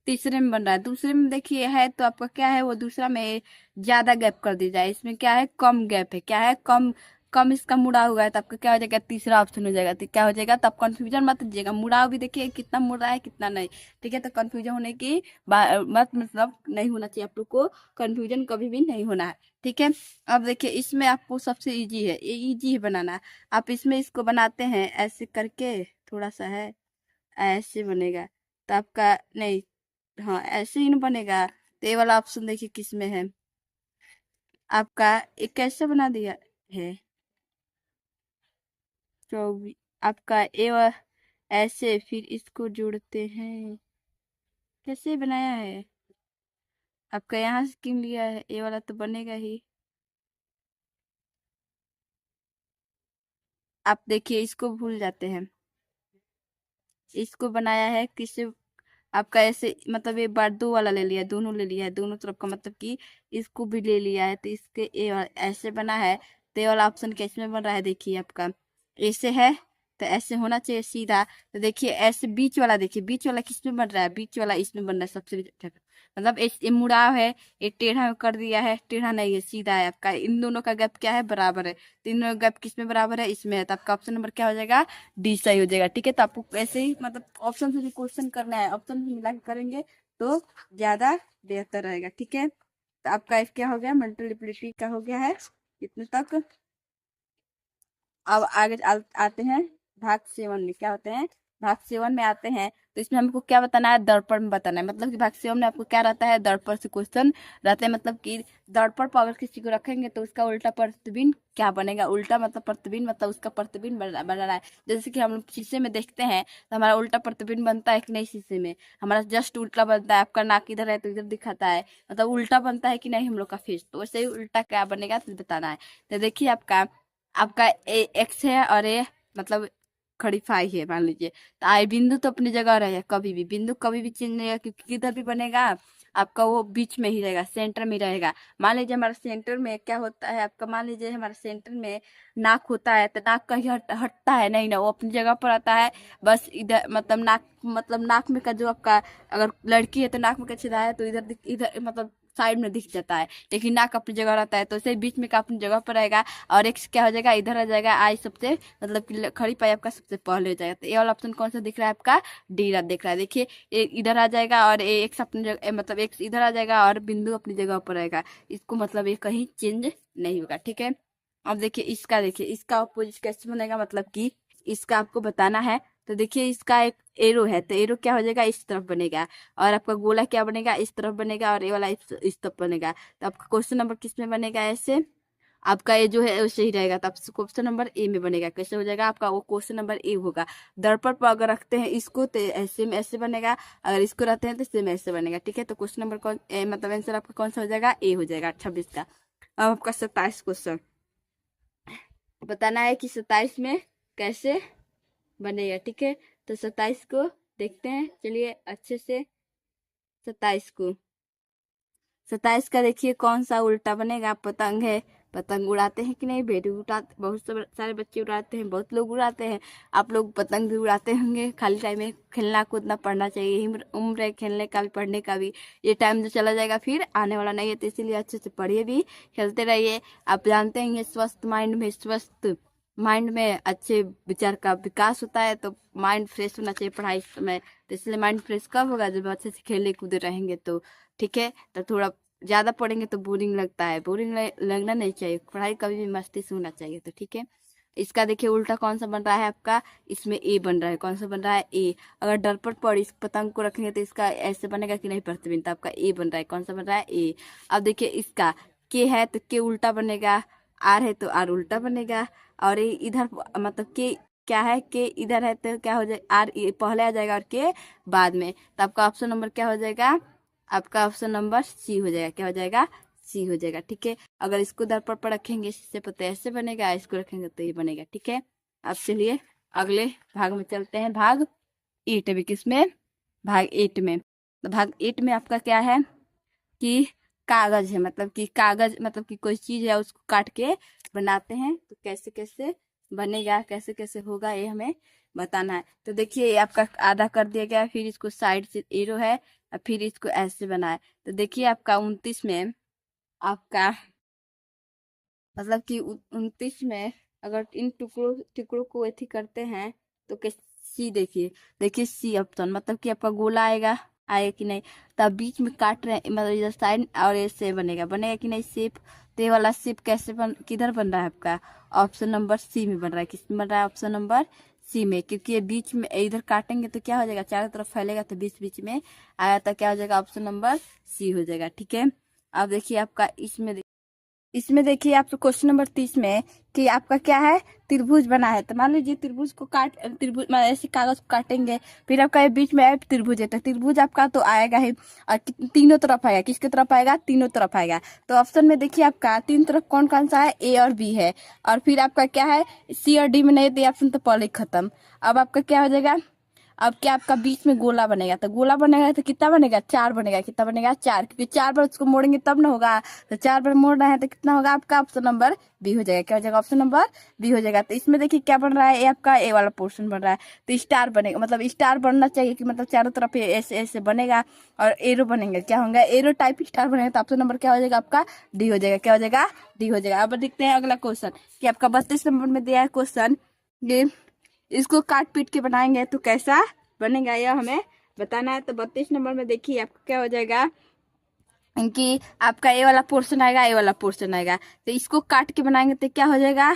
तीसरे में बन रहा है। दूसरे में देखिए है तो आपका क्या है, वो दूसरा में ज्यादा गैप कर दी जाए, इसमें क्या है? कम गैप है। क्या है? कम कम इसका मुड़ा हुआ है, तो आपका क्या हो जाएगा? तीसरा ऑप्शन हो जाएगा। तो क्या हो जाएगा? तो आप कंफ्यूजन मत दीजिएगा, मुड़ा भी देखिए कितना मुड़ रहा है कितना नहीं। ठीक है, तो कंफ्यूजन होने की मत, मतलब नहीं होना चाहिए आप लोग को, कंफ्यूजन कभी भी नहीं होना है। ठीक है, अब देखिए इसमें आपको सबसे इजी है, ये इजी है बनाना। आप इसमें इसको बनाते हैं ऐसे करके, थोड़ा सा है, ऐसे बनेगा। तो आपका नहीं, हाँ ऐसे ही ना बनेगा। तो ये वाला ऑप्शन देखिए किस में है आपका, एक कैसे बना दिया है? 24 आपका ऐसे, फिर इसको जोड़ते हैं, कैसे बनाया है आपका? यहाँ से क्यों लिया है? ये वाला तो बनेगा ही। आप देखिए इसको भूल जाते हैं, इसको बनाया है किससे? आपका ऐसे, मतलब एक बार दो वाला ले लिया, दोनों ले लिया है, दोनों तरफ का, मतलब कि इसको भी ले लिया है, तो इसके ऐसे बना है। तो ये वाला ऑप्शन कैसे में बन रहा है? देखिए आपका ऐसे है, तो ऐसे होना चाहिए सीधा। तो देखिए ऐसे बीच वाला, देखिए बीच वाला किस में बन रहा है? बीच वाला इसमें बन रहा है सबसे मतलब ये मुड़ाव है, ये टेढ़ा कर दिया है, टेढ़ा नहीं है, सीधा है आपका। इन दोनों का गैप क्या है? बराबर है। तो इन दोनों का गैप किस में बराबर है? इसमें है। तो आपका ऑप्शन नंबर क्या हो जाएगा? डी सही हो जाएगा। ठीक है, तो आपको ऐसे ही मतलब ऑप्शन से भी क्वेश्चन करना है, ऑप्शन से मिला के करेंगे तो ज्यादा बेहतर रहेगा। ठीक है, तो आपका क्या हो गया? मल्टीप्लिसिटी का हो गया है इतने तक। अब आगे आते हैं भाग 7 में। क्या होते हैं? भाग 7 में आते हैं, तो इसमें हमको क्या बताना है? दर्पण में बताना है। मतलब कि भाग 7 में आपको क्या रहता है? दर्पण से क्वेश्चन रहते हैं। मतलब कि दर्पण पर अगर किसी को रखेंगे तो उसका उल्टा प्रतिबिंब क्या बनेगा? उल्टा मतलब प्रतिबिंब, मतलब उसका प्रतिबिंब बना है। जैसे कि हम लोग शीशे में देखते हैं तो हमारा उल्टा प्रतिबिंब बनता है कि नहीं? शीशे में हमारा जस्ट उल्टा बनता है। आपका नाक इधर है तो इधर दिखाता है, मतलब उल्टा बनता है कि नहीं हम लोग का फेस? तो वैसे ही उल्टा क्या बनेगा तो बताना है। तो देखिए आपका आपका ए एक्स है और ए मतलब खड़ी फाई है मान लीजिए। तो आई बिंदु तो अपनी जगह रहेगा, कभी भी बिंदु कभी भी चेंज नहीं होगा, क्योंकि किधर भी बनेगा आपका वो बीच में ही रहेगा, सेंटर में ही रहेगा। मान लीजिए हमारा सेंटर में क्या होता है आपका, मान लीजिए हमारा सेंटर में नाक होता है, तो नाक कहीं हटता है नहीं ना, वो अपनी जगह पर आता है। बस इधर मतलब नाक में का जो आपका, अगर लड़की है तो नाक में का छेदा है तो इधर इधर मतलब साइड में दिख जाता है, लेकिन नाक अपनी जगह रहता है, तो इसे बीच में का अपनी जगह पर रहेगा। और एक्स क्या हो जाएगा? इधर आ जाएगा। आई सबसे मतलब कि खड़ी पाई आपका सबसे पहले हो जाएगा। तो ये वाला ऑप्शन कौन सा दिख रहा है आपका? डी दिख रहा है। देखिए इधर आ जाएगा और एक्स अपनी जगह, मतलब एक्स इधर आ जाएगा और बिंदु अपनी जगह पर रहेगा। इसको मतलब ये कहीं चेंज नहीं होगा। ठीक है, अब देखिए इसका, देखिए इसका अपोजिट कैसे बनेगा, मतलब कि इसका आपको बताना है। तो देखिए इसका एक एरो है, तो एरो क्या हो जाएगा? इस तरफ बनेगा। और आपका गोला क्या बनेगा? इस तरफ बनेगा। और ये वाला इस तरफ बनेगा। तो आपका क्वेश्चन नंबर किस में बनेगा? ऐसे आपका ये जो है वैसे ही रहेगा। तो आपसे क्वेश्चन नंबर ए में बनेगा। कैसे हो जाएगा आपका? वो क्वेश्चन नंबर ए होगा। दर्पण पर अगर रखते हैं इसको तो ऐसे में ऐसे बनेगा, अगर इसको रखते हैं तो इससे में ऐसे बनेगा। ठीक है, तो क्वेश्चन नंबर कौन मतलब आंसर आपका कौन सा हो जाएगा? ए हो जाएगा 26 का। अब आपका 27 क्वेश्चन बताना है कि 27 में कैसे बनेगा। ठीक है, तो 27 को देखते हैं, चलिए अच्छे से। 27 को, 27 का देखिए कौन सा उल्टा बनेगा। पतंग है, पतंग उड़ाते हैं कि नहीं? बेटी उड़ाते, बहुत सारे बच्चे उड़ाते हैं, बहुत लोग उड़ाते हैं। आप लोग पतंग भी उड़ाते होंगे। खाली टाइम में खेलना कूदना पढ़ना चाहिए, यही उम्र है खेलने का भी पढ़ने का भी। ये टाइम जो चला जाएगा फिर आने वाला नहीं है, तो इसीलिए अच्छे से पढ़िए भी, खेलते रहिए। आप जानते हैं स्वस्थ माइंड में अच्छे विचार का विकास होता है, तो माइंड फ्रेश होना चाहिए पढ़ाई समय। तो इसलिए माइंड फ्रेश कब होगा? जब अच्छे से खेले कूदे रहेंगे तो। ठीक है, तो थोड़ा ज्यादा पढ़ेंगे तो बोरिंग लगता है, बोरिंग लगना नहीं चाहिए, पढ़ाई कभी भी मस्ती से होना चाहिए। तो ठीक है, इसका देखिए उल्टा कौन सा बन रहा है आपका? इसमें ए बन रहा है। कौन सा बन रहा है? ए। अगर दर्पण पर इस पतंग को रखेंगे तो इसका ऐसे बनेगा कि नहीं? प्रतिबिंब। तो आपका ए बन रहा है। कौन सा बन रहा है? ए। अब देखिए इसका के है तो के उल्टा बनेगा, आर है तो आर उल्टा बनेगा। और ये इधर मतलब के क्या है? के इधर है तो क्या हो जाएगा? आर पहले आ जाएगा और के बाद में। तो आपका ऑप्शन नंबर क्या हो जाएगा? आपका ऑप्शन नंबर सी हो जाएगा। क्या हो जाएगा? सी हो जाएगा। ठीक है, अगर इसको दर्पण पर रखेंगे इससे पता ऐसे बनेगा, इसको रखेंगे तो ये बनेगा। ठीक है, अब चलिए अगले भाग में चलते हैं। भाग 8 में, किसमें? भाग 8 में। तो भाग 8 में आपका क्या है कि कागज है, मतलब कि कागज मतलब कि कोई चीज है उसको काट के बनाते हैं, तो कैसे कैसे बनेगा, कैसे कैसे होगा, ये हमें बताना है। तो देखिए ये आपका आधा कर दिया गया, फिर इसको साइड से एरो है और फिर इसको ऐसे बनाए। तो देखिए आपका 29 में आपका मतलब कि 29 में अगर इन टुकड़ों टुकड़ों को एथी करते हैं तो सी देखिए, देखिए सी ऑप्शन मतलब कि आपका गोला आएगा कि नहीं। तब बीच में काट रहे हैं, मतलब इधर साइड और ऐसे बनेगा, बनेगा कि नहीं शेप। तो ये वाला शेप कैसे किधर बन रहा है आपका? ऑप्शन नंबर सी में बन रहा है। किस में बन रहा है? ऑप्शन नंबर सी में, क्योंकि ये बीच में इधर काटेंगे तो क्या हो जाएगा, चारों तरफ फैलेगा तो बीच बीच में आया तो क्या हो जाएगा? ऑप्शन नंबर सी हो जाएगा। ठीक है, अब देखिए आपका इसमें देखिए आप क्वेश्चन नंबर 30 में कि आपका क्या है, त्रिभुज बना है। तो मान लीजिए त्रिभुज को त्रिभुज मतलब ऐसे कागज को काटेंगे, फिर आपका ये बीच में त्रिभुज है, तो त्रिभुज आपका तो आएगा ही, और तीनों तरफ आएगा। किसके तरफ आएगा? तीनों तरफ आएगा। तो ऑप्शन में देखिए आपका तीन तरफ कौन कौन सा है? ए और बी है, और फिर आपका क्या है, सी और डी में नहीं, तो ऑप्शन तो पहले खत्म। अब आपका क्या हो जाएगा? अब क्या आपका बीच में गोला बनेगा, तो गोला बनेगा तो कितना बनेगा? 4 बनेगा। कितना बनेगा? 4, क्योंकि 4 बार उसको मोड़ेंगे तब ना होगा। तो 4 बार मोड़ रहे हैं तो कितना होगा आपका? ऑप्शन नंबर बी हो जाएगा। क्या हो जाएगा? ऑप्शन नंबर बी हो जाएगा। तो इसमें देखिए क्या बन रहा है, ये आपका ए वाला पोर्शन बन रहा है, तो स्टार बनेगा, मतलब स्टार बनना चाहिए कि मतलब चारों तरफ ऐसे ऐसे बनेगा और एरो बनेंगे। क्या होंगे? एरो टाइप स्टार बनेगा। तो ऑप्शन नंबर क्या हो जाएगा आपका? डी हो जाएगा। क्या हो जाएगा? डी हो जाएगा। अब देखते हैं अगला क्वेश्चन कि आपका 32 नंबर में दिया है क्वेश्चन, ये इसको काट पीट के बनाएंगे तो कैसा बनेगा, यह हमें बताना है। तो 32 नंबर में देखिए आपका क्या हो जाएगा कि आपका ये वाला पोर्शन आएगा, ये वाला पोर्शन आएगा, तो इसको काट के बनाएंगे तो क्या हो जाएगा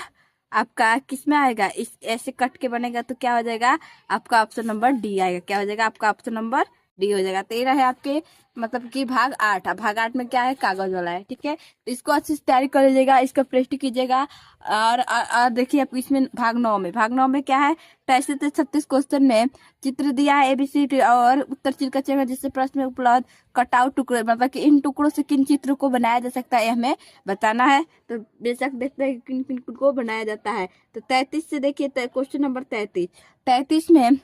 आपका? किस में आएगा? इस ऐसे कट के बनेगा तो क्या हो जाएगा आपका? ऑप्शन नंबर डी आएगा। क्या हो जाएगा आपका? ऑप्शन नंबर डी हो जाएगा। तो ये रहे आपके मतलब कि भाग 8। भाग 8 में क्या है? कागज वाला है। ठीक है, तो इसको अच्छे से तैयारी कर लीजिएगा, इसका प्रैक्टिस कीजिएगा। और देखिए आप इसमें भाग 9 में क्या है, 23 से 36 क्वेश्चन में चित्र दिया है एबीसी और उत्तर चिन्ह का जिससे प्रश्न में उपलब्ध कटाव टुकड़े, मतलब कि इन टुकड़ों से किन चित्रों को बनाया जा सकता है, हमें बताना है। तो बेशक देखते हैं किन किन को बनाया जाता है। तो 33 से देखिए क्वेश्चन नंबर 33 में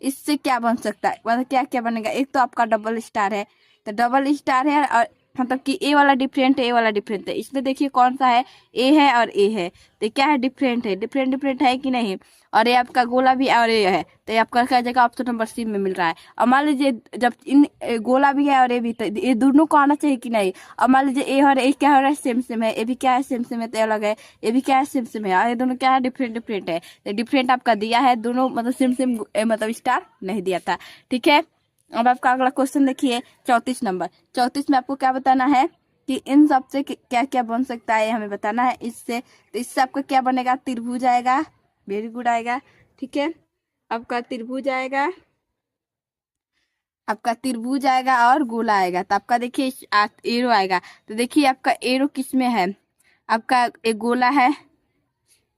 इससे क्या बन सकता है, मतलब क्या क्या बनेगा। एक तो आपका डबल स्टार है, तो डबल स्टार है और मतलब कि ए वाला डिफरेंट है, ए वाला डिफरेंट है। इसमें देखिए कौन सा है, ए है और ए है, तो क्या है? डिफरेंट है। डिफरेंट है कि नहीं। और ये आपका गोला भी और ये है, तो ये आपका क्या जगह ऑप्शन नंबर सी में मिल रहा है। और मान लीजिए जब इन गोला भी है और ये भी, तो ये दोनों को आना चाहिए कि नहीं। और मान लीजिए ए और ए क्या हो रहा है? सेम है। ए भी क्या है? सेम है, तो अलग है। ये भी क्या है? सेम है। और ये दोनों क्या है? डिफरेंट है। तो डिफरेंट आपका दिया है, दोनों मतलब सेम मतलब स्टार नहीं दिया था। ठीक है, अब आपका अगला क्वेश्चन देखिए 34 नंबर। 34 में आपको क्या बताना है कि इन सब से क्या क्या बन सकता है, हमें बताना है। इससे तो इससे आपका क्या बनेगा? त्रिभुज आएगा। वेरी गुड आएगा। ठीक है, आपका त्रिभुज आएगा, आपका त्रिभुज आएगा और गोला आएगा। तो आपका देखिए एरो आएगा। तो देखिए आपका एरो किस में है? आपका एक गोला है,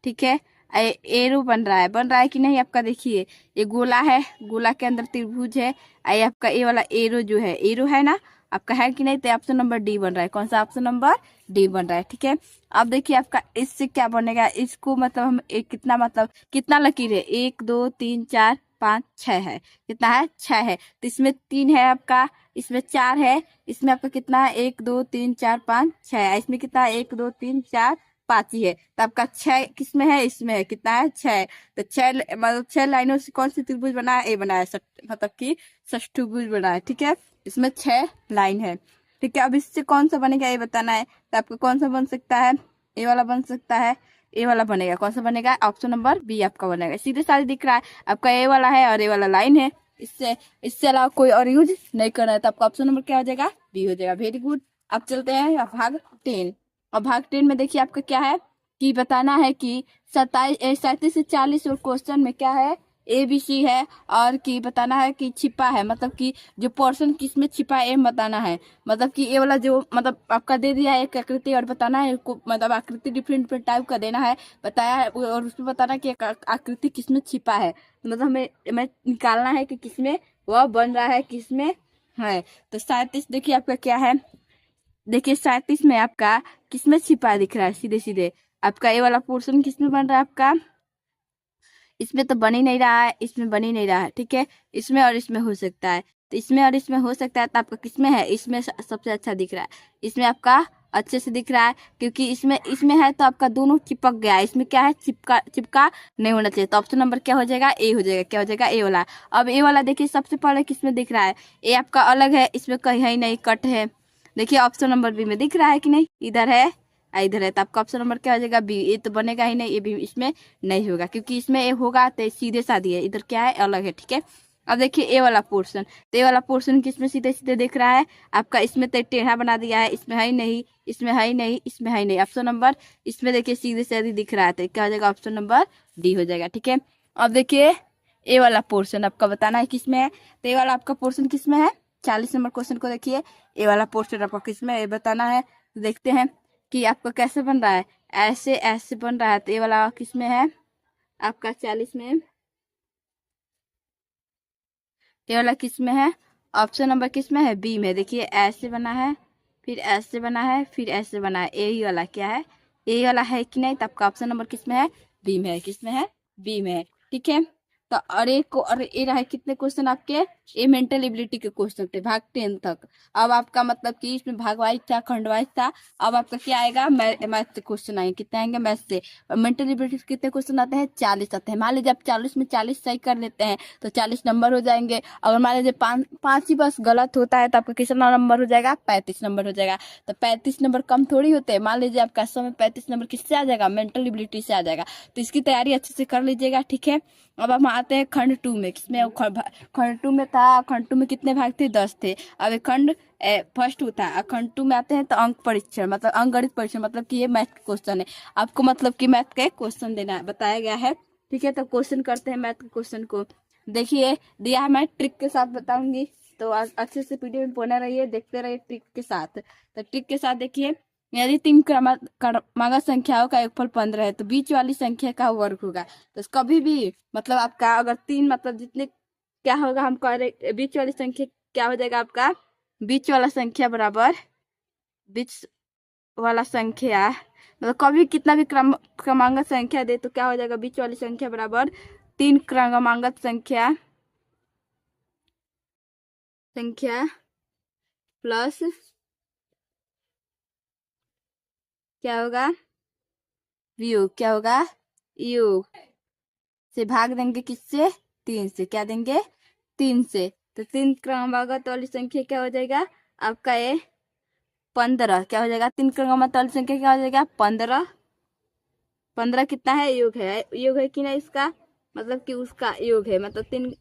ठीक है, एरो बन रहा है कि नहीं आपका? देखिए ये गोला है, गोला के अंदर त्रिभुज है, ये आपका ये वाला एरो जो है, एरो है ना आपका, है कि नहीं? तो ऑप्शन नंबर डी बन रहा है। कौन सा? ऑप्शन नंबर डी बन रहा है। ठीक है, अब देखिए आपका इससे क्या बनेगा, इसको मतलब हम एक कितना मतलब कितना लकीर है, 1 2 3 4 5 6 है। कितना है? 6 है। तो इसमें 3 है आपका, इसमें 4 है, इसमें आपका कितना है? 1 2 3 4 5 6 है। इसमें कितना है? 1 2 3 4 5 ही है। तो आपका 6 किसमें है? इसमें है। कितना है? 6। तो 6 मतलब 6 लाइनों से कौन सी त्रिभुज बना है? ए बना है, मतलब कि षष्ठभुज बना है। ठीक है, इसमें 6 लाइन है। ठीक है, अब इससे कौन सा बनेगा ये बताना है। तो आपको कौन सा बन सकता है? ए वाला बन सकता है, ए वाला बनेगा। कौन सा बनेगा? ऑप्शन नंबर बी आपका बनेगा। सीधे साधे दिख रहा है आपका, ए वाला है और ए वाला लाइन है। इससे अलावा कोई और यूज नहीं करना है। तो आपका ऑप्शन नंबर क्या हो जाएगा? बी हो जाएगा। Very good. अब चलते हैं भाग 10। और भाग 10 में देखिए आपका क्या है कि बताना है कि 37 से 40 और क्वेश्चन में क्या है? ए बी सी है, और कि बताना है कि छिपा है, मतलब कि जो पोर्शन किस में छिपा है बताना है। मतलब कि ये वाला जो मतलब आपका दे दिया है एक आकृति, और बताना है मतलब आकृति डिफरेंट टाइप का देना है, बताया है, और उसमें बताना है कि आकृति किस में छिपा है। मतलब हमें निकालना है कि किसमें वह बन रहा है, किसमें है। तो 37 देखिए आपका क्या है, देखिए 37 में आपका किसमें छिपा दिख रहा है, सीधे सीधे आपका ये वाला पोर्शन किसमें बन रहा है आपका, इसमें तो बन ही नहीं रहा है, इसमें बन ही नहीं रहा है, ठीक है। इसमें और इसमें हो सकता है, तो इसमें और इसमें हो सकता है, तो आपका किसमें है, इसमें सबसे अच्छा दिख रहा है, इसमें आपका अच्छे से दिख रहा है, क्योंकि इसमें इसमें है तो आपका दोनों चिपक गया है, इसमें क्या है, चिपका चिपका नहीं होना चाहिए। तो ऑप्शन नंबर क्या हो जाएगा, ए हो जाएगा। क्या हो जाएगा, ए वाला। अब ए वाला देखिए सबसे पहले किसमें दिख रहा है, ए आपका अलग है, इसमें कहीं ही नहीं, कट है। देखिए ऑप्शन नंबर बी में दिख रहा है कि नहीं, इधर है इधर है, तो आपका ऑप्शन नंबर क्या हो जाएगा, बी। ये तो बनेगा ही नहीं, ये भी इसमें नहीं होगा, क्योंकि इसमें ए होगा तो सीधे साधी है, इधर क्या है, अलग है, ठीक है। अब देखिए ए वाला पोर्शन, तो ए वाला पोर्शन किसमें सीधे सीधे दिख रहा है आपका, इसमें तो टेढ़ा बना दिया है, इसमें है ही नहीं, इसमें है ही नहीं, इसमें है ही नहीं। ऑप्शन नंबर इसमें देखिए सीधे सीधे दिख रहा है, तो क्या हो जाएगा, ऑप्शन नंबर डी हो जाएगा, ठीक है। अब देखिए ए वाला पोर्शन आपका बताना है किसमें है, तो ए वाला आपका पोर्शन किसमें है, 40 नंबर क्वेश्चन को देखिए, ए वाला पोर्शन आपका किसमें है बताना है। तो देखते हैं कि आपका कैसे बन रहा है, ऐसे ऐसे बन रहा है, तो ये वाला किसमें है आपका 40 में, ये वाला किसमें है, ऑप्शन नंबर किसमें है, बी में। देखिए ऐसे बना है, फिर ऐसे बना है, फिर ऐसे बना है, यही वाला क्या है, यही वाला है कि नहीं, तो आपका ऑप्शन नंबर किसमें है, बी में है। किसमें है, बी में है, ठीक है। तो अरे ये रहा कितने क्वेश्चन आपके, ये मेंटल एबिलिटी के क्वेश्चन थे भाग 10 तक। अब आपका मतलब कि इसमें भाग वाइज था, खंड वाइज था। अब आपका क्या आएगा, मैथ से क्वेश्चन आएंगे, कितने आएंगे मैथ से। मेंटल एबिलिटी से कितने क्वेश्चन आते हैं, 40 आते हैं। मान लीजिए आप 40 में 40 सही कर लेते हैं तो 40 नंबर हो जाएंगे। अगर मान लीजिए पाँच ही बस गलत होता है तो आपका कितना नंबर हो जाएगा, 35 नंबर हो जाएगा। तो 35 नंबर कम थोड़ी होते हैं। मान लीजिए आपका समय 35 नंबर किससे आ जाएगा, मेंटल एबिलिटी से आ जाएगा। तो इसकी तैयारी अच्छे से कर लीजिएगा, ठीक है। अब हम आते हैं खंड 2 में, किसमें खंड 2 में था, खंड 2 में कितने भाग थे, 10 थे। अब खंड फर्स्ट होता है, खंड 2 में आते हैं तो अंक परीक्षण, मतलब अंक गणित परीक्षण, मतलब कि ये मैथ का क्वेश्चन है। आपको मतलब कि मैथ का क्वेश्चन देना है, बताया गया है, ठीक है। तो क्वेश्चन करते हैं मैथ के क्वेश्चन को। देखिए दिया है, मैं ट्रिक के साथ बताऊंगी, तो अच्छे से वीडियो में बने रहिए, देखते रहिए ट्रिक के साथ। तो ट्रिक के साथ देखिए, यदि 3 क्रमांक संख्याओं का योगफल 15 है तो बीच वाली संख्या का वर्ग होगा। तो कभी भी मतलब आपका अगर 3 मतलब जितने क्या होगा, हम कह रहे बीच वाली संख्या क्या हो जाएगा आपका, बीच वाला संख्या बराबर बीच वाला संख्या, मतलब कभी कितना भी क्रमांक संख्या दे तो क्या हो जाएगा, बीच वाली संख्या बराबर 3 क्रमांक संख्या प्लस क्या होगा, योग। क्या होगा, योग से भाग देंगे किससे, 3 से। क्या देंगे, 3 से। तो 3 क्रमांक वाली संख्या क्या हो जाएगा आपका, ये 15। क्या हो जाएगा, 3 क्रमांक वाली संख्या क्या हो जाएगा, 15। 15 कितना है, योग है कि नहीं इसका, मतलब कि उसका योग है, मतलब 3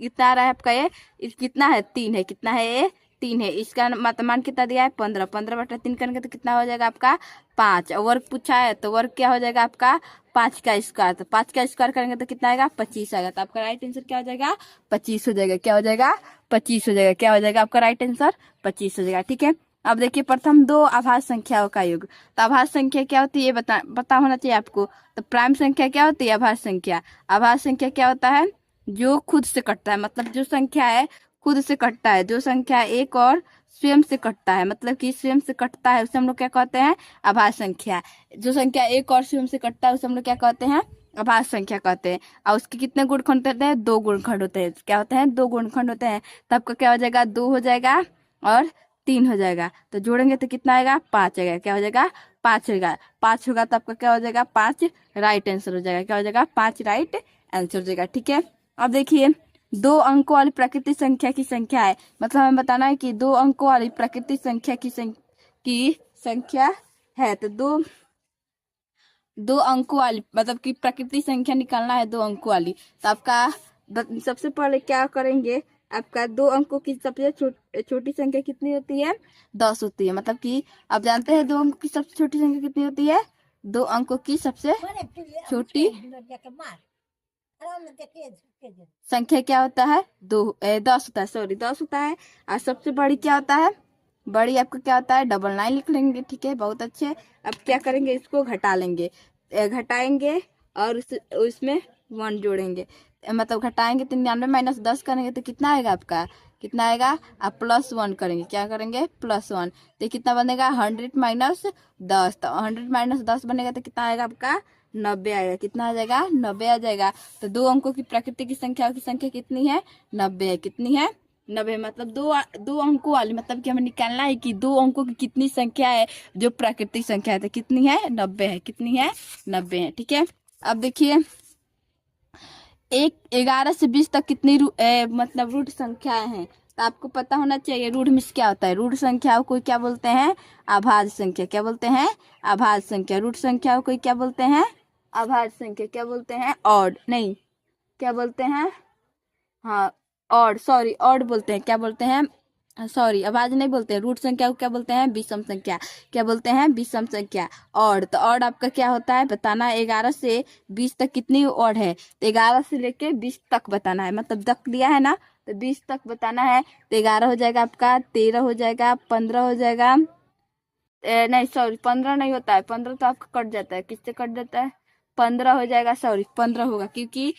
कितना आ रहा है आपका, ये कितना है, 3 है। कितना है, ये 3 है। इसका मान कितना दिया है, 15। 15 बटा 3 करेंगे तो कितना हो जाएगा आपका, 5। वर्ग पूछा है तो वर्ग क्या हो जाएगा आपका, 5 का स्क्वायर। तो 5 का स्क्वायर करेंगे तो कितना आएगा, 25 आएगा। तो आपका राइट आंसर क्या हो जाएगा, 25 हो जाएगा। क्या हो जाएगा, 25 हो जाएगा। क्या हो जाएगा आपका राइट आंसर, 25 हो जाएगा, ठीक है। अब देखिए प्रथम 2 आभाज्य संख्याओं का योग। तो आभाज्य संख्या क्या होती है, ये बता होना चाहिए आपको। तो प्राइम संख्या क्या होती है, आभाज्य संख्या। आभाज्य संख्या क्या होता है, जो खुद से कटता है, मतलब जो संख्या है खुद से कटता है, जो संख्या एक और स्वयं से कटता है, मतलब कि स्वयं से कटता है उसे हम लोग क्या कहते हैं, आभाज्य संख्या। जो संख्या एक और स्वयं से कटता है उसे हम लोग क्या कहते हैं, आभाज्य संख्या कहते हैं। और उसके कितने गुणखंड होते हैं, 2 गुणखंड होते हैं। क्या होते हैं, 2 गुणखंड होते हैं। तो आपका क्या हो जाएगा, 2 हो जाएगा और 3 हो जाएगा। तो जोड़ेंगे तो कितना आएगा, 5 आएगा। क्या हो जाएगा, 5 होगा। 5 होगा तो आपका क्या हो जाएगा, 5 राइट आंसर हो जाएगा। क्या हो जाएगा, 5 राइट आंसर हो जाएगा, ठीक है। अब देखिए 2 अंकों वाली प्राकृतिक संख्या की संख्या है, मतलब हमें बताना है कि 2 अंकों वाली प्राकृतिक संख्या की संख्या है। तो दो अंकों वाली मतलब कि प्राकृतिक संख्या निकालना है, 2 अंकों वाली। तो आपका सबसे पहले क्या करेंगे, आपका 2 अंकों की सबसे छोटी संख्या कितनी होती है, 10 होती है। मतलब कि आप जानते हैं 2 अंकों की सबसे छोटी संख्या कितनी होती है, 2 अंकों की सबसे छोटी संख्या क्या होता है, 10 होता है, सॉरी 10 होता है। और सबसे बड़ी क्या होता है, बड़ी आपका क्या होता है, 999 लिख लेंगे, ठीक है, बहुत अच्छे। अब क्या करेंगे, इसको घटा लेंगे, घटाएंगे और उसमें 1 जोड़ेंगे। मतलब घटाएंगे तो 99 - 10 करेंगे तो कितना आएगा आपका, कितना आएगा, आप +1 करेंगे, क्या करेंगे, +1, तो कितना बनेगा 100 - 10, तो 100 - 10 बनेगा तो कितना आएगा आपका 90 आएगा, कितना आ जाएगा 90 आ जाएगा। तो दो अंकों की प्रकृति की संख्या कितनी है, 90 है, कितनी है 90, मतलब दो अंकों वाली, मतलब कि हमें निकालना है कि दो अंकों की कितनी संख्या है जो प्राकृतिक संख्या है, तो कितनी है 90 है, कितनी है 90 है, ठीक है। अब देखिए 11 से 20 तक कितनी मतलब रूढ़ संख्याएं हैं, तो आपको पता होना चाहिए रूढ़ में क्या होता है। रूढ़ संख्याओं को क्या बोलते हैं, आभाज्य संख्या, क्या बोलते हैं, आभाज्य संख्या। रूढ़ संख्याओं को क्या बोलते हैं, आभाज्य संख्या, क्या बोलते हैं, ऑड नहीं, क्या बोलते हैं, हाँ ऑड, सॉरी ऑड बोलते हैं, क्या बोलते हैं, सॉरी आवाज नहीं बोलते हैं। रूट संख्या को क्या बोलते हैं, विषम संख्या, क्या बोलते हैं, विषम संख्या। ऑड, तो ऑड आपका क्या होता है बताना, 11 से 20 तक कितनी ऑड है, तो 11 से लेके 20 तक बताना है, मतलब तक दिया है ना, तो 20 तक बताना है। तो 11 हो जाएगा आपका, 13 हो जाएगा, 15 हो जाएगा, नहीं सॉरी 15 नहीं होता है, 15 तो आपका कट जाता है, किससे कट जाता है, 15 हो जाएगा, सॉरी 15 होगा, क्योंकि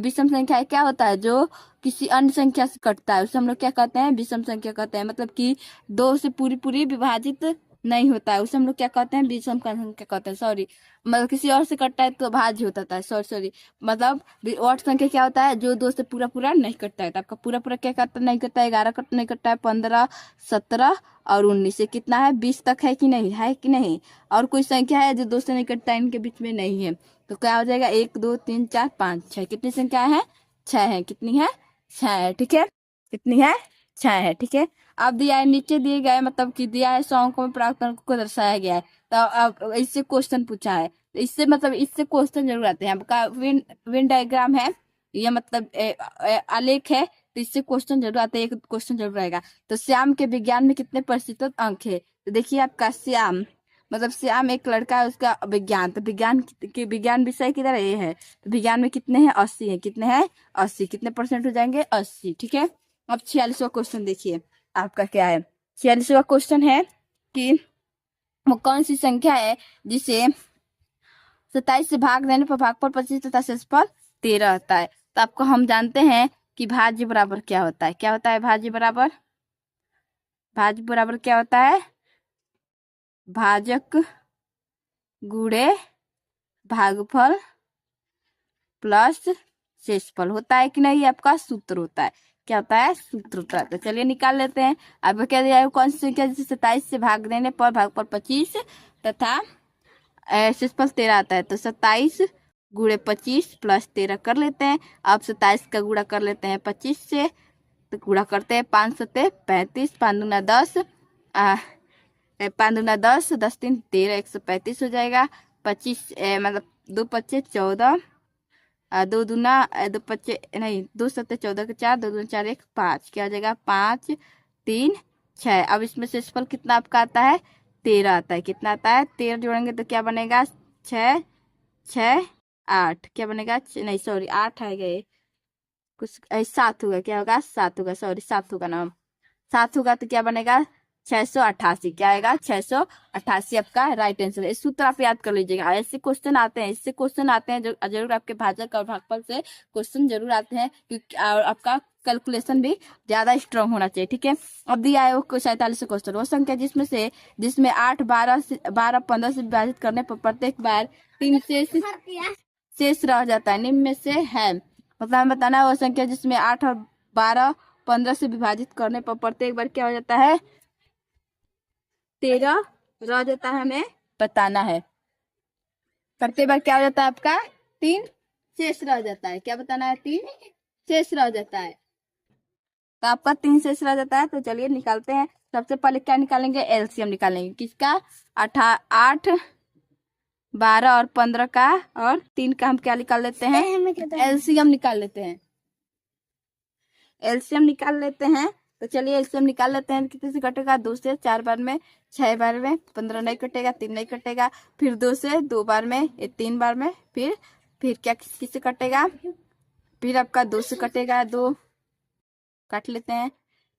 विषम संख्या क्या होता है जो किसी अन्य संख्या से कटता है, उसे हम लोग क्या कहते हैं, विषम संख्या कहते हैं, मतलब कि दो से पूरी पूरी विभाजित नहीं होता है, उसे हम लोग क्या कहते हैं, विषम संख्या कहते हैं, सॉरी मतलब किसी और से कटता है तो भाज्य होता है, सॉरी सॉरी, मतलब ऑड संख्या क्या होता है जो दो से पूरा पूरा नहीं कटता है, तो आपका पूरा पूरा क्या करता नहीं करता है, 11 कट नहीं करता है, 15 17 और 19 से कितना है 20 तक है कि नहीं, है कि नहीं। और कोई संख्या है जो दो से नहीं कटता है, इनके बीच में नहीं है, तो क्या हो जाएगा 1 2 3 4 5 6, कितनी संख्या है 6 है, कितनी है 6 है, ठीक है, कितनी है 6 है, ठीक है। अब दिया है नीचे दिए गए, मतलब कि दिया है 100 अंकों में प्राप्त अंक को दर्शाया गया है, तो अब इससे क्वेश्चन पूछा है, तो इससे मतलब इससे क्वेश्चन जरूर आते हैं। आपका विन डायग्राम है ये, मतलब आलेख है, तो इससे क्वेश्चन जरूर आते हैं, एक क्वेश्चन जरूर आएगा। तो श्याम के विज्ञान में कितने प्रतिशत अंक है, तो देखिए आपका श्याम, मतलब श्याम एक लड़का है, उसका विज्ञान, तो विज्ञान विषय किधर ये है, तो विज्ञान में कितने हैं 80 है, कितने हैं 80, कितने % हो जाएंगे 80, ठीक है। अब 46वां क्वेश्चन देखिए आपका क्या है, 46वां क्वेश्चन है कि वो कौन सी संख्या है जिसे 27 से भाग देने पर भागफल 25 तथा शेषफल 13 आता है। तो आपको हम जानते हैं कि भाज्य बराबर क्या होता है, क्या होता है भाज्य बराबर, भाज्य बराबर क्या होता है, भाजक गुणे भागफल प्लस शेषफल होता है कि नहीं, आपका सूत्र होता है, क्या होता है, सूत्र होता है। तो चलिए निकाल लेते हैं। आपको क्या दिया है, कौन सी संख्या जिसे 27 से भाग देने पर भागफल 25 तथा शेषफल 13 आता है, तो 27 गुणे 25 प्लस 13 कर लेते हैं। अब 27 का गुणा कर लेते हैं 25 से, तो गुणा करते हैं 5 सत्ते 35, 5 दूना 10, 5 दूना 10, 10 3 13, 135 हो जाएगा। 25 मतलब 2 पच्चे 14, 2 दूना 2 पच्चे नहीं 2 सत्ते 14 के 4, 2 दूना 4 1 5, क्या हो जाएगा 5 3 6। अब इसमें शेषफल कितना आपका आता है 13 आता है, कितना आता है 13 जोड़ेंगे तो क्या बनेगा 6 6 8, क्या बनेगा नहीं सॉरी 8 आएगा, ये कुछ 7 होगा, क्या होगा 7 होगा, सॉरी 7 होगा ना, 7 होगा तो क्या बनेगा 688, क्या आएगा 688 आपका राइट आंसर है। इस सूत्र आप याद कर लीजिएगा, ऐसे क्वेश्चन आते हैं, इससे क्वेश्चन आते हैं जो जरूर आपके भाजक और भागफल से क्वेश्चन जरूर आते हैं, क्योंकि आपका कैलकुलेशन भी ज्यादा स्ट्रांग होना चाहिए, ठीक है। अब दिया है वो 47 क्वेश्चन, वो संख्या जिसमें 8 12 15 से विभाजित करने पर प्रत्येक बार 3 शेष रह जाता है, निम्न में से है, मतलब हमें बताना है वो संख्या जिसमें 8 और 12 15 से विभाजित करने पर प्रत्येक बार क्या हो जाता है 13 रह जाता है, हमें बताना है। प्रत्येक बार क्या हो जाता है आपका 3 शेष रह जाता है, क्या बताना है 3 शेष रह जाता है, तो आपका 3 शेष रह जाता है। तो चलिए निकालते हैं। सबसे पहले क्या निकालेंगे, एलसीएम निकालेंगे, किसका 8 12 और 15 का, और 3 का हम क्या निकाल लेते हैं, एलसीएम निकाल लेते हैं, एलसीएम निकाल लेते हैं। तो चलिए एलसीएम निकाल लेते हैं, कितने से कटेगा 2 से 4 बार में, 6 बार में, 15 नहीं कटेगा, 3 नहीं कटेगा, फिर 2 से 2 बार में, 3 बार में, फिर क्या किससे कटेगा, फिर आपका 2 से कटेगा, 2 काट लेते हैं,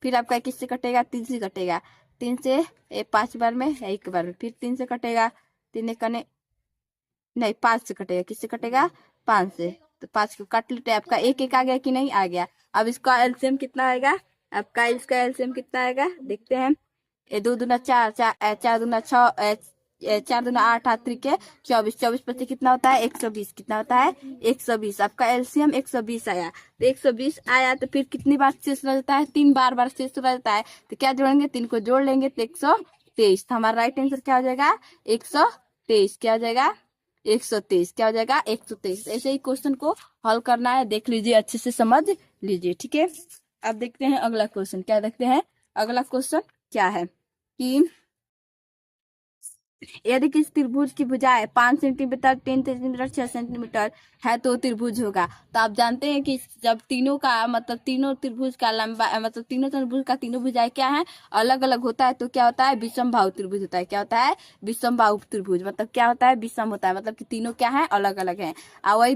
फिर आपका किससे कटेगा 3 से कटेगा, 3 से 5 बार में, 1 बार में, फिर 3 से कटेगा, 3 कने नहीं 5 से कटेगा, किससे कटेगा 5 से, तो 5 को काट लेते हैं, आपका एक एक आ गया कि नहीं आ गया। अब इसका एलसीएम कितना आएगा, आपका इसका एलसीएम कितना आएगा देखते हैं। ये 2 दूना 4, 4 दूना 6, 4 दूना 8, 8 त्रिके 24, 24 पच्चीस कितना होता है 120, कितना होता है 120। आपका एलसीएम 120 आया। तो 120 आया तो फिर कितनी बार शेष रह जाता है, 3 बार शेष रह जाता है। तो क्या जोड़ेंगे, 3 को जोड़ लेंगे तो 123। तो हमारा राइट आंसर क्या हो जाएगा 123। क्या हो जाएगा 123, क्या हो जाएगा 123। ऐसे ही क्वेश्चन को हल करना है, देख लीजिए अच्छे से समझ लीजिए, ठीक है। अब देखते हैं अगला क्वेश्चन, क्या देखते हैं अगला क्वेश्चन क्या है कि यदि किसी त्रिभुज की भुजाएं 5 सेंटीमीटर, 3 सेंटीमीटर, 6 सेंटीमीटर है तो त्रिभुज होगा। तो आप जानते हैं कि जब तीनों का मतलब तीनों त्रिभुज का लंबा मतलब तीनों त्रिभुज का तीनों भुजाएं क्या है अलग अलग होता है, तो क्या होता है विषमबाहु त्रिभुज होता है। क्या होता है विषमबाहु त्रिभुज, मतलब क्या होता है विषम होता है, मतलब कि तीनों क्या है अलग अलग है। और वही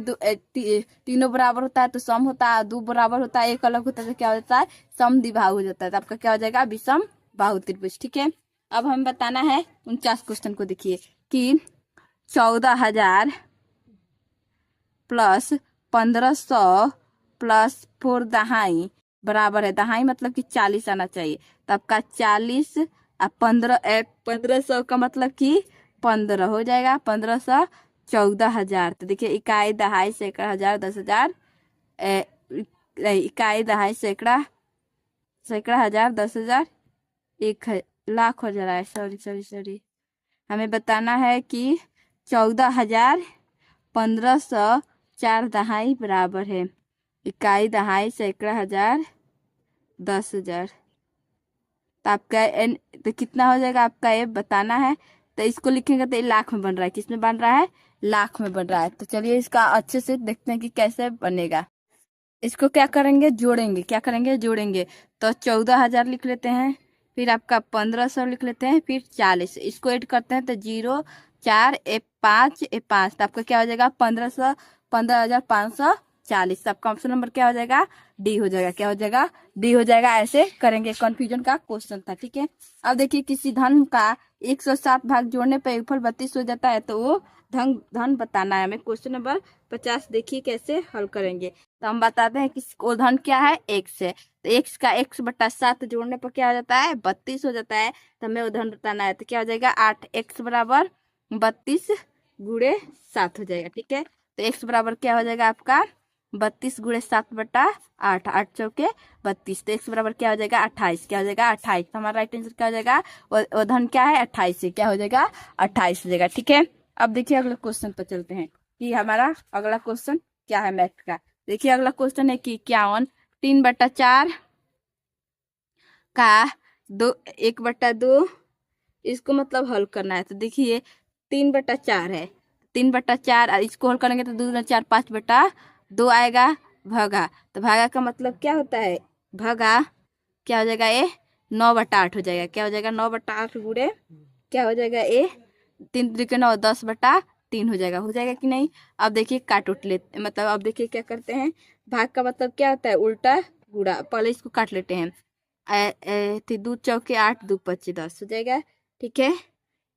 तीनों बराबर होता है तो सम होता है, 2 बराबर होता है 1 अलग होता है तो क्या होता है समद्विबाहु हो जाता है। तो आपका क्या हो जाएगा विषमबाहु त्रिभुज, ठीक है। अब हमें बताना है 49 क्वेश्चन को, देखिए कि 14,000 प्लस 1,500 प्लस 4 दहाई बराबर है, दहाई मतलब कि 40 आना चाहिए। तो आपका 40 और 1500 का मतलब कि 15 हो जाएगा, 1500 14,000। तो देखिए इकाई दहाई सैकड़ा हजार 10,000, इकाई दहाई सैकड़ा सैकड़ा हजार 10,000 1 लाख हो जा रहा है, सॉरी सॉरी सॉरी। हमें बताना है कि 14,000 1,500 4 दहाई बराबर है इकाई दहाई सैकड़ा हजार 10,000। तो आपका एन तो कितना हो जाएगा आपका ये बताना है। तो इसको लिखेंगे तो ये लाख में बन रहा है, किस में बन रहा है लाख में बन रहा है। तो चलिए इसका अच्छे से देखते हैं कि कैसे बनेगा। इसको क्या करेंगे जोड़ेंगे, क्या करेंगे जोड़ेंगे। तो 14,000 लिख लेते हैं, फिर आपका 1,500 लिख लेते हैं, फिर 40 इसको ऐड करते हैं तो 0 4 ए 5 ए 5। तो आपका क्या हो जाएगा 15,540। आपका ऑप्शन नंबर क्या हो जाएगा डी हो जाएगा, क्या हो जाएगा डी हो जाएगा। ऐसे करेंगे, कंफ्यूजन का क्वेश्चन था, ठीक है। अब देखिए किसी धन का 107 भाग जोड़ने पर योगफल 32 हो जाता है, तो वो धन बताना है हमें। क्वेश्चन नंबर 50 देखिए कैसे हल करेंगे। तो हम बताते हैं कि वो धन क्या है x है। तो x का x/7 जोड़ने पर क्या हो जाता है 32 हो जाता है। तो हमें वो धन बताना है, तो क्या हो जाएगा 8x बराबर 32 गुणे 7 हो जाएगा, ठीक है। तो x बराबर क्या हो जाएगा आपका 32 गुणे 7/8, 8 चौके 32। तो x बराबर क्या हो जाएगा 28, क्या हो जाएगा 28। तो हमारा राइट आंसर क्या हो जाएगा वो धन क्या है 28 से क्या हो जाएगा 28 हो जाएगा, ठीक है। अब देखिए अगले क्वेश्चन पर चलते हैं कि हमारा अगला क्वेश्चन क्या है मैथ का। देखिए अगला क्वेश्चन है कि 51 3/4 का 1/2 इसको मतलब हल करना है। तो देखिए 3/4 है, 3/4 इसको हल करेंगे तो 2 दूना 4 5/2 आएगा भागा। तो भागा का मतलब क्या होता है भागा, क्या हो जाएगा ये 9/8 हो जाएगा, क्या हो जाएगा 9/8 गुणे क्या हो जाएगा ये 3 त्रिके 9 10/3 हो जाएगा कि नहीं। अब देखिए काट उठ लेते मतलब अब देखिए क्या करते हैं, भाग का मतलब क्या होता है उल्टा गुणा। पहले इसको काट लेते हैं, 2 चौके 8 2 25 10 हो जाएगा, ठीक है।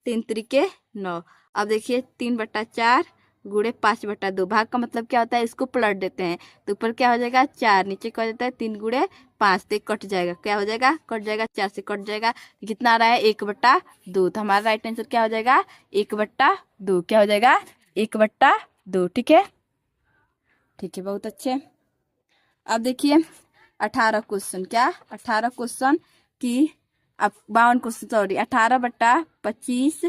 3 त्रिके 9। अब देखिए 3/4 गुणे 5/2 भाग का मतलब क्या होता है इसको पलट देते हैं, तो ऊपर क्या हो जाएगा 4 नीचे क्या हो जाता है 3 गुणे 5 तो कट जाएगा, क्या हो जाएगा कट जाएगा 4 से कट जाएगा, कितना आ रहा है 1/2। तो हमारा राइट आंसर क्या हो जाएगा 1/2, क्या हो जाएगा 1/2, ठीक है, ठीक है बहुत अच्छे। अब देखिए 18 क्वेश्चन, क्या 18 क्वेश्चन की अब 52 क्वेश्चन सॉरी 18/25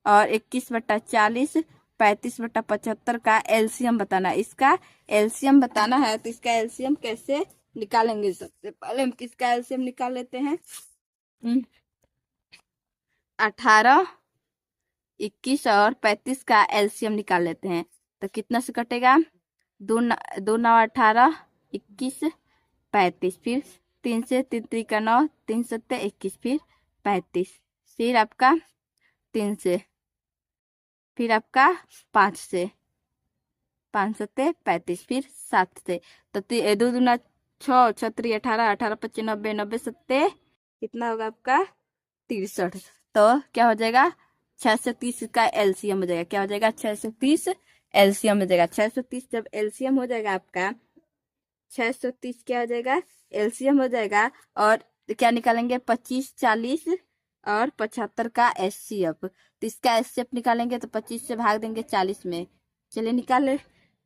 और 21/40 35/75 का एलसीएम बताना है। इसका एलसीएम बताना है, तो इसका एलसीएम कैसे निकालेंगे। सबसे पहले हम किसका एलसीएम निकाल लेते हैं 18 21 और 35 का एलसीएम निकाल लेते हैं। तो कितना से कटेगा 2 9 18 21 35, फिर 3 से 3 3 का 9 3 7 21 फिर 35, फिर आपका 3 से, फिर आपका 5 से 5 7 35, फिर 7 से। तो 2 दूना 6 6 3 18 18 25 90 90 7 कितना होगा आपका 63। तो क्या हो जाएगा 6 से 30 का एलसीएम हो जाएगा, क्या हो जाएगा 6 से 30 एलसीएम हो जाएगा 630। जब एलसीएम हो जाएगा आपका 630 क्या हो जाएगा, एलसीएम हो जाएगा। और क्या निकालेंगे, 25, 40 और 75 का एचसीएफ। तो इसका एचसीएफ निकालेंगे तो 25 से भाग देंगे 40 में। चलिए निकाल ले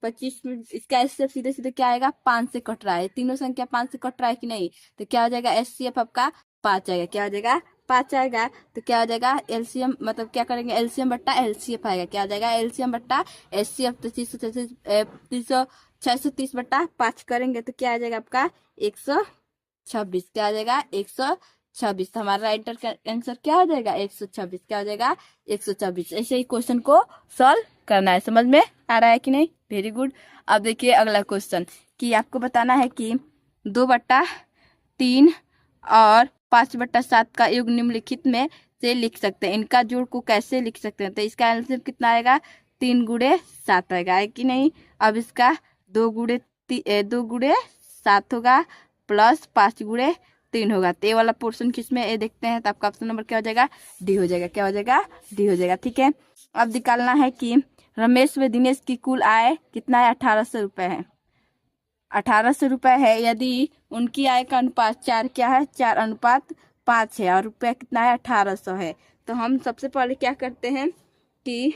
25 में। इसका एचसीएफ सीधे सीधे क्या आएगा, 5 से कट रहा है, तीनों संख्या 5 से कट रहा है कि नहीं, तो क्या हो जाएगा, एचसीएफ आपका 5 आएगा। क्या हो जाएगा, 5 आएगा। तो क्या हो जाएगा, एलसीएम मतलब क्या करेंगे, एलसीएम बट्टा एलसीएफ आएगा। क्या हो जाएगा, एलसीएम बट्टा एचसीएफ। तो 630 बट्टा 5 करेंगे तो क्या आ जाएगा आपका 126। क्या आ जाएगा 126। तो हमारा राइट का आंसर क्या हो जाएगा 126। क्या हो जाएगा 126। ऐसे ही क्वेश्चन को सॉल्व करना है। समझ में आ रहा है कि नहीं, वेरी गुड। अब देखिए अगला क्वेश्चन कि आपको बताना है कि 2/3 और 5/7 का योग निम्नलिखित में से लिख सकते हैं, इनका जोड़ को कैसे लिख सकते हैं। तो इसका आंसर कितना आएगा, 3 गुणे 7 आएगा, है कि नहीं। अब इसका 2 गुणे 7 होगा प्लस 5 गुणे 3 होगा। तो ये वाला पोर्शन किसमें ये देखते हैं, तो आपका ऑप्शन नंबर क्या हो जाएगा, डी हो जाएगा। क्या हो जाएगा, डी हो जाएगा। ठीक है, अब निकालना है कि रमेश व दिनेश की कुल आय कितना है, 1800 रुपये है। 1800 रुपये है, यदि उनकी आय का अनुपात 4 क्या है, 4:5 है, और रुपया कितना है, 1800 है। तो हम सबसे पहले क्या करते हैं कि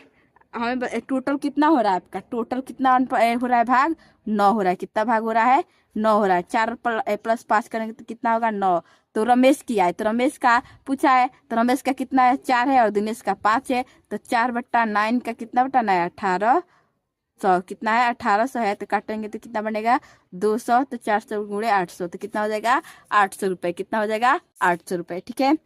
हमें टोटल कितना हो रहा है आपका, टोटल कितना हो रहा है, भाग 9 हो रहा है। कितना भाग हो रहा है, 9 हो रहा है। 4 + 5 करेंगे तो कितना होगा, 9। तो रमेश की आय, तो रमेश का पूछा है, तो रमेश का कितना है, 4 है, और दिनेश का 5 है। तो 4/9 का कितना बटाना है, 1800। कितना है, 1800 है। तो काटेंगे तो कितना बनेगा, 200। तो 400 गुणे 800 तो कितना हो जाएगा, 800 रुपये। कितना हो जाएगा, 800 रुपये। ठीक है,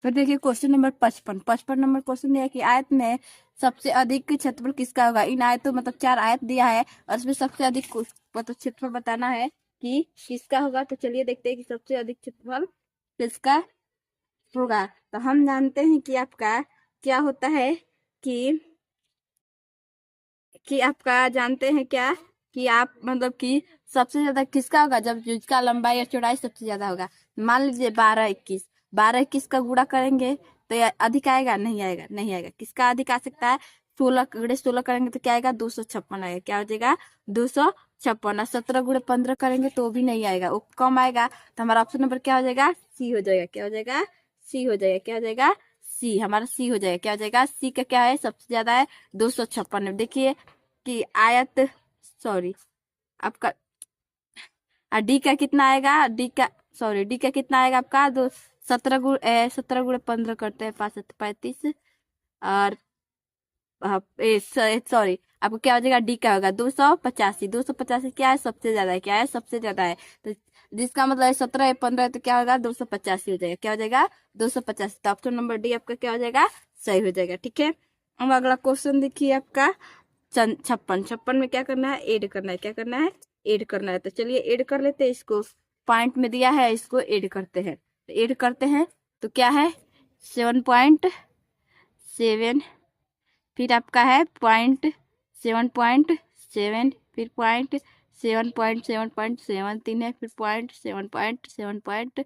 फिर देखिए क्वेश्चन नंबर 55 नंबर क्वेश्चन दिया कि आयत में सबसे अधिक क्षेत्रफल किसका होगा। इन आयतों मतलब 4 आयत दिया है और उसमें सबसे अधिक मतलब क्षेत्रफल बताना है कि किसका होगा। तो चलिए देखते हैं कि सबसे अधिक क्षेत्रफल किसका होगा। तो हम जानते हैं कि आपका क्या होता है कि आपका जानते हैं क्या कि आप मतलब कि सबसे ज्यादा किसका होगा, जब जिसका लंबाई और चौड़ाई सबसे ज्यादा होगा। मान लीजिए 12 21 का गुणा करेंगे तो ये अधिक आएगा, नहीं आएगा, नहीं आएगा। किसका अधिक आ सकता है, 16 गुणे 16 करेंगे तो क्या आएगा, 256 आएगा। क्या हो जाएगा, 256। और 17 गुणे 15 करेंगे तो भी नहीं आएगा, वो कम आएगा। तो हमारा ऑप्शन नंबर क्या हो जाएगा, सी हो जाएगा। क्या हो जाएगा, सी हो जाएगा। क्या हो जाएगा, सी। हमारा सी हो जाएगा। क्या हो जाएगा, सी का क्या है, सबसे ज्यादा है 256। देखिए कि आयत, सॉरी आपका डी का कितना आएगा, डी का कितना आएगा आपका, 17 गुणे 15 करते हैं, 5 35। और सॉरी आपको क्या हो जाएगा, डी का होगा 285। 285 क्या है, सबसे ज्यादा है। क्या है, सबसे ज्यादा है। तो जिसका मतलब है 17 है, 15 है, तो क्या होगा, 285 हो जाएगा। क्या हो जाएगा, 285। तो ऑप्शन नंबर डी आपका क्या हो जाएगा, सही हो जाएगा। ठीक है, अब अगला क्वेश्चन देखिए आपका 56 में क्या करना है, ऐड करना है। क्या करना है, ऐड करना है। तो चलिए ऐड कर लेते हैं, इसको पॉइंट में दिया है, इसको ऐड करते हैं। तो ऐड करते हैं तो क्या है, 7.7, फिर आपका है 7.7, फिर 7.7 है, फिर 7.7,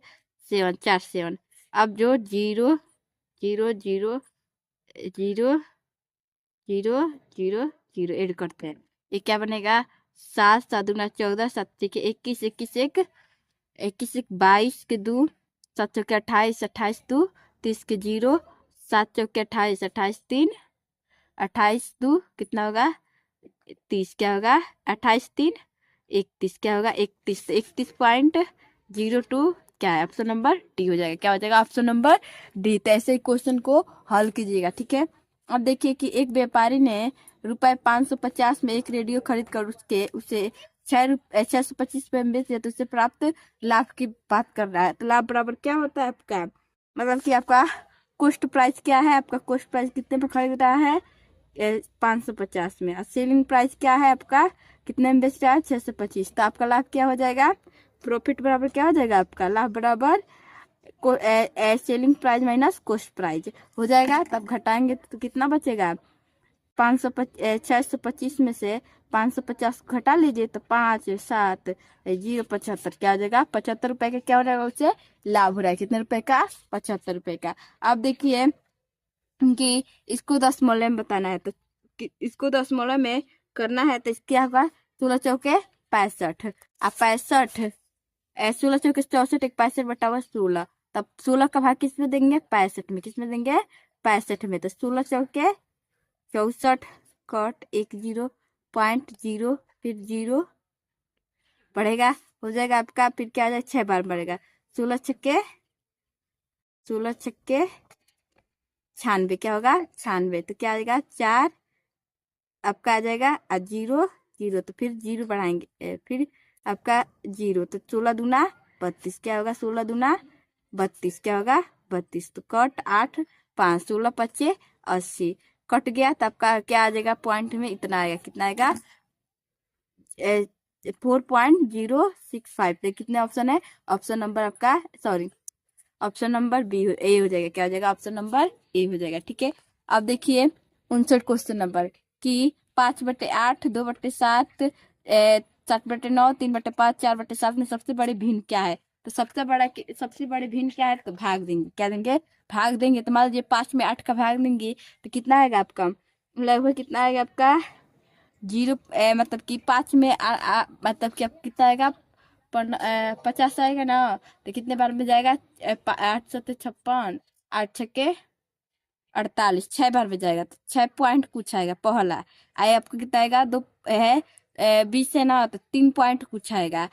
7 अब जो 0 0 0 0 0 0 0 ऐड करते हैं, ये क्या बनेगा, 7 7 दूना 14, 7 के 21, 21 1 21 1 22 के 2, 7 चौके 28, 28 2 30 के 0, 7 चौके 28, 28 3, 28 2 कितना होगा 30। क्या होगा 28 3 31। क्या होगा 31। 31.02 क्या है, ऑप्शन नंबर डी हो जाएगा। क्या हो जाएगा, ऑप्शन नंबर डी। तो ऐसे ही क्वेश्चन को हल कीजिएगा। ठीक है, अब देखिए कि एक व्यापारी ने ₹550 में एक रेडियो खरीद कर उसे 625 में बेच दिया, तो उसे प्राप्त लाभ की बात कर रहा है। तो लाभ बराबर क्या होता है आपका, मतलब कि आपका कॉस्ट प्राइस क्या है, आपका कॉस्ट प्राइस कितने पर खरीद रहा है, 550 में। और सेलिंग प्राइस क्या है आपका, कितने में बेच रहा है, 625। तो आपका लाभ क्या हो जाएगा, प्रॉफिट बराबर क्या हो जाएगा, आपका लाभ बराबर selling price minus cost price हो जाएगा। तब घटाएंगे तो कितना बचेगा, 625 में से 550 घटा लीजिए तो 5 7 0 75। क्या हो जाएगा, 75 रुपए का क्या हो जाएगा, उससे लाभ हो रहा है। कितने रुपए का, 75 रुपए का। अब देखिए कि इसको 10 मूल्य में बताना है। तो इसको दशमलव में करना है तो क्या होगा, 16 चौके 65, अब 65 16 चौके 64, एक 65 बटा हुआ 16, तब 16 का भाग किस में देंगे, 65 में, किस में देंगे, 65 में। तो 16 चौके 64 कट 1 0.0 फिर 0 बढ़ेगा, हो जाएगा आपका, फिर क्या आ जाएगा, 6 बार बढ़ेगा, 16 छक्के 96, क्या होगा 96, तो क्या आ जाएगा 4 आपका आ जाएगा, 0 0, तो फिर 0 बढ़ाएंगे, फिर आपका 0, तो 16 दूना 32, क्या होगा 16 दूना 32, क्या होगा 32, तो कट 8 5 16 25 80 कट गया, तो आपका क्या आ जाएगा, पॉइंट में इतना आएगा, कितना आएगा 4.065। कितने ऑप्शन है, ऑप्शन नंबर आपका सॉरी ऑप्शन नंबर ए हो जाएगा, क्या हो जाएगा, ऑप्शन नंबर ए हो जाएगा। ठीक है, अब देखिए 59 क्वेश्चन नंबर कि 5/8 2/7 7/9 3/5 4/7 में सबसे बड़ी भिन्न क्या है, तो सबसे बड़ी भिन्न क्या है, तो भाग देंगे, क्या देंगे, भाग देंगे। तो मान लीजिए 5 में 8 का भाग देंगे तो कितना आएगा आपका, लगभग कितना आएगा आपका 0, मतलब कि 5 में मतलब कि आप कितना आएगा 50 आएगा ना, तो कितने बार में जाएगा, 8 7 56 8 छक्के 48, 6 बार में जाएगा, तो 6 पॉइंट कुछ आएगा पहला। आए आपको कितना आएगा, 2 है 20 है ना, तो 3 पॉइंट कुछ आएगा।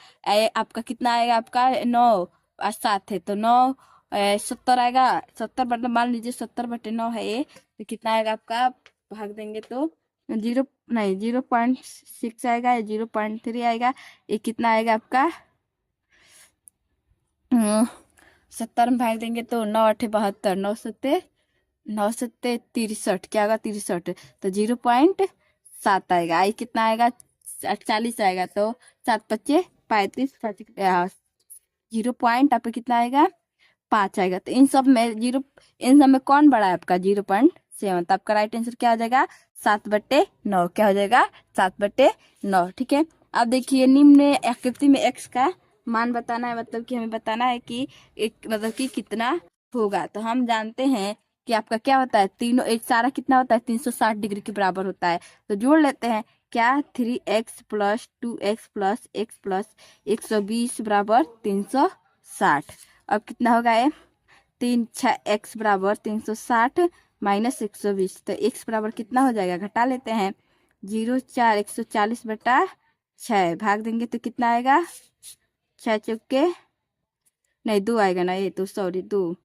आपका कितना आएगा, आपका 9 और 7 है तो 9 70 आएगा, 70 मतलब मान लीजिए 70/9 है ये, तो कितना आएगा आपका, भाग देंगे तो 0 नहीं 0.6 आएगा, 0.3 आएगा, ये कितना आएगा आपका 70 में भाग देंगे तो 9 8 72 9 7 63, क्या होगा 63, तो 0.7 आएगा। आई कितना आएगा 40 आएगा, तो 7 25 35 0 पॉइंट आपका कितना आएगा 5 आएगा। तो इन सब में कौन बड़ा है आपका 0.7, तो आपका राइट आंसर क्या हो जाएगा 7/9, क्या हो जाएगा 7/9। ठीक है, अब देखिए निम्न आकृति में x का मान बताना है, मतलब कि हमें बताना है कि मतलब कि कितना होगा। तो हम जानते हैं कि आपका क्या होता है, तीनों एक सारा कितना होता है 360 डिग्री के बराबर होता है, तो जोड़ लेते हैं, क्या 3x + 2x + x + 120 बराबर 360। अब कितना होगा ये 3 6 x बराबर 360 - 120, तो x बराबर कितना हो जाएगा, घटा लेते हैं 0 4 140/6 भाग देंगे तो कितना आएगा 6 चौके नहीं 2 आएगा ना, ये तो सॉरी 2,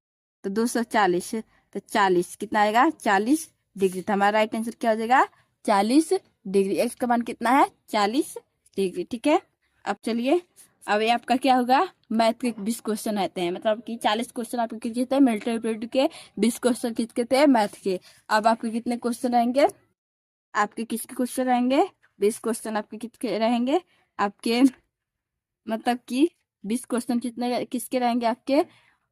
तो 240, तो 40 कितना आएगा 40 डिग्री, तो हमारा राइट आंसर क्या हो जाएगा 40 डिग्री। एक्स का मान कितना है 40 डिग्री। ठीक है, अब चलिए अब ये आपका क्या होगा, मैथ के 20 क्वेश्चन आते हैं, मतलब कि 40 क्वेश्चन आपके किसके थे, मल्टीप्लिकेटिव के, 20 क्वेश्चन किसके थे, मैथ के। अब आपके कितने क्वेश्चन रहेंगे, आपके किसके क्वेश्चन रहेंगे, 20 क्वेश्चन आपके किसके रहेंगे, आपके मतलब कि 20 क्वेश्चन कितने किसके रहेंगे, आपके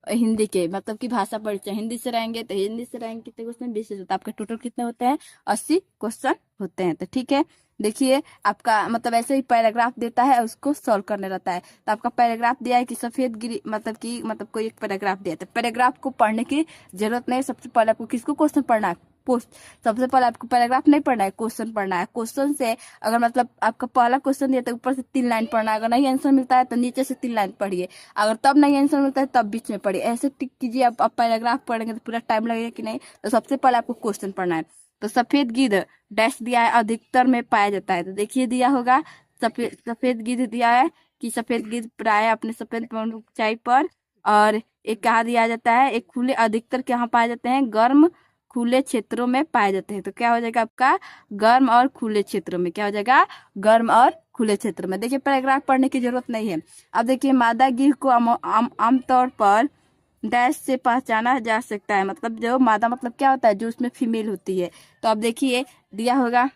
हिंदी के, मतलब कि भाषा परिचय हिंदी से रहेंगे, तो हिंदी से रहेंगे कितने क्वेश्चन 20 से, तो आपके टोटल कितने होते हैं 80 क्वेश्चन होते हैं। तो ठीक है, देखिए आपका मतलब ऐसे ही पैराग्राफ देता है उसको सॉल्व करने रहता है। तो आपका पैराग्राफ दिया है कि सफेद गिरी, मतलब कोई एक पैराग्राफ दिया है, तो पैराग्राफ को पढ़ने की जरूरत नहीं, सबसे पहले आपको किसको क्वेश्चन पढ़ना है, पोस्ट, सबसे पहले आपको पैराग्राफ नहीं पढ़ना है, क्वेश्चन पढ़ना है। क्वेश्चन से अगर मतलब आपका पहला क्वेश्चन दिया तो ऊपर से 3 लाइन पढ़ना है, अगर नहीं आंसर मिलता है तो नीचे से 3 लाइन पढ़िए, अगर तब नहीं आंसर मिलता है तब बीच में पढ़िए, ऐसे टिक कीजिए। आप पैराग्राफ पढ़ेंगे तो पूरा टाइम लगेगा कि नहीं, तो सबसे पहले आपको क्वेश्चन पढ़ना है। तो सफेद गिद्ध डैश दिया है, अधिकतर में पाया जाता है, तो देखिए दिया होगा सफेद गिद्ध दिया है कि सफेद गिद्ध प्राय अपने सफेद ऊंचाई पर, और एक कहा दिया जाता है एक खुले, अधिकतर कहाँ पाए जाते हैं, गर्म खुले क्षेत्रों में पाए जाते हैं, तो क्या हो जाएगा आपका गर्म और खुले क्षेत्रों में, क्या हो जाएगा गर्म और खुले क्षेत्र में। देखिए पैराग्राफ पढ़ने की जरूरत नहीं है। अब देखिए मादा गिद्ध को आमतौर पर डैश से पहचाना जा सकता है, मतलब जो मादा मतलब क्या होता है, जो उसमें फीमेल होती है। तो अब देखिए दिया होगा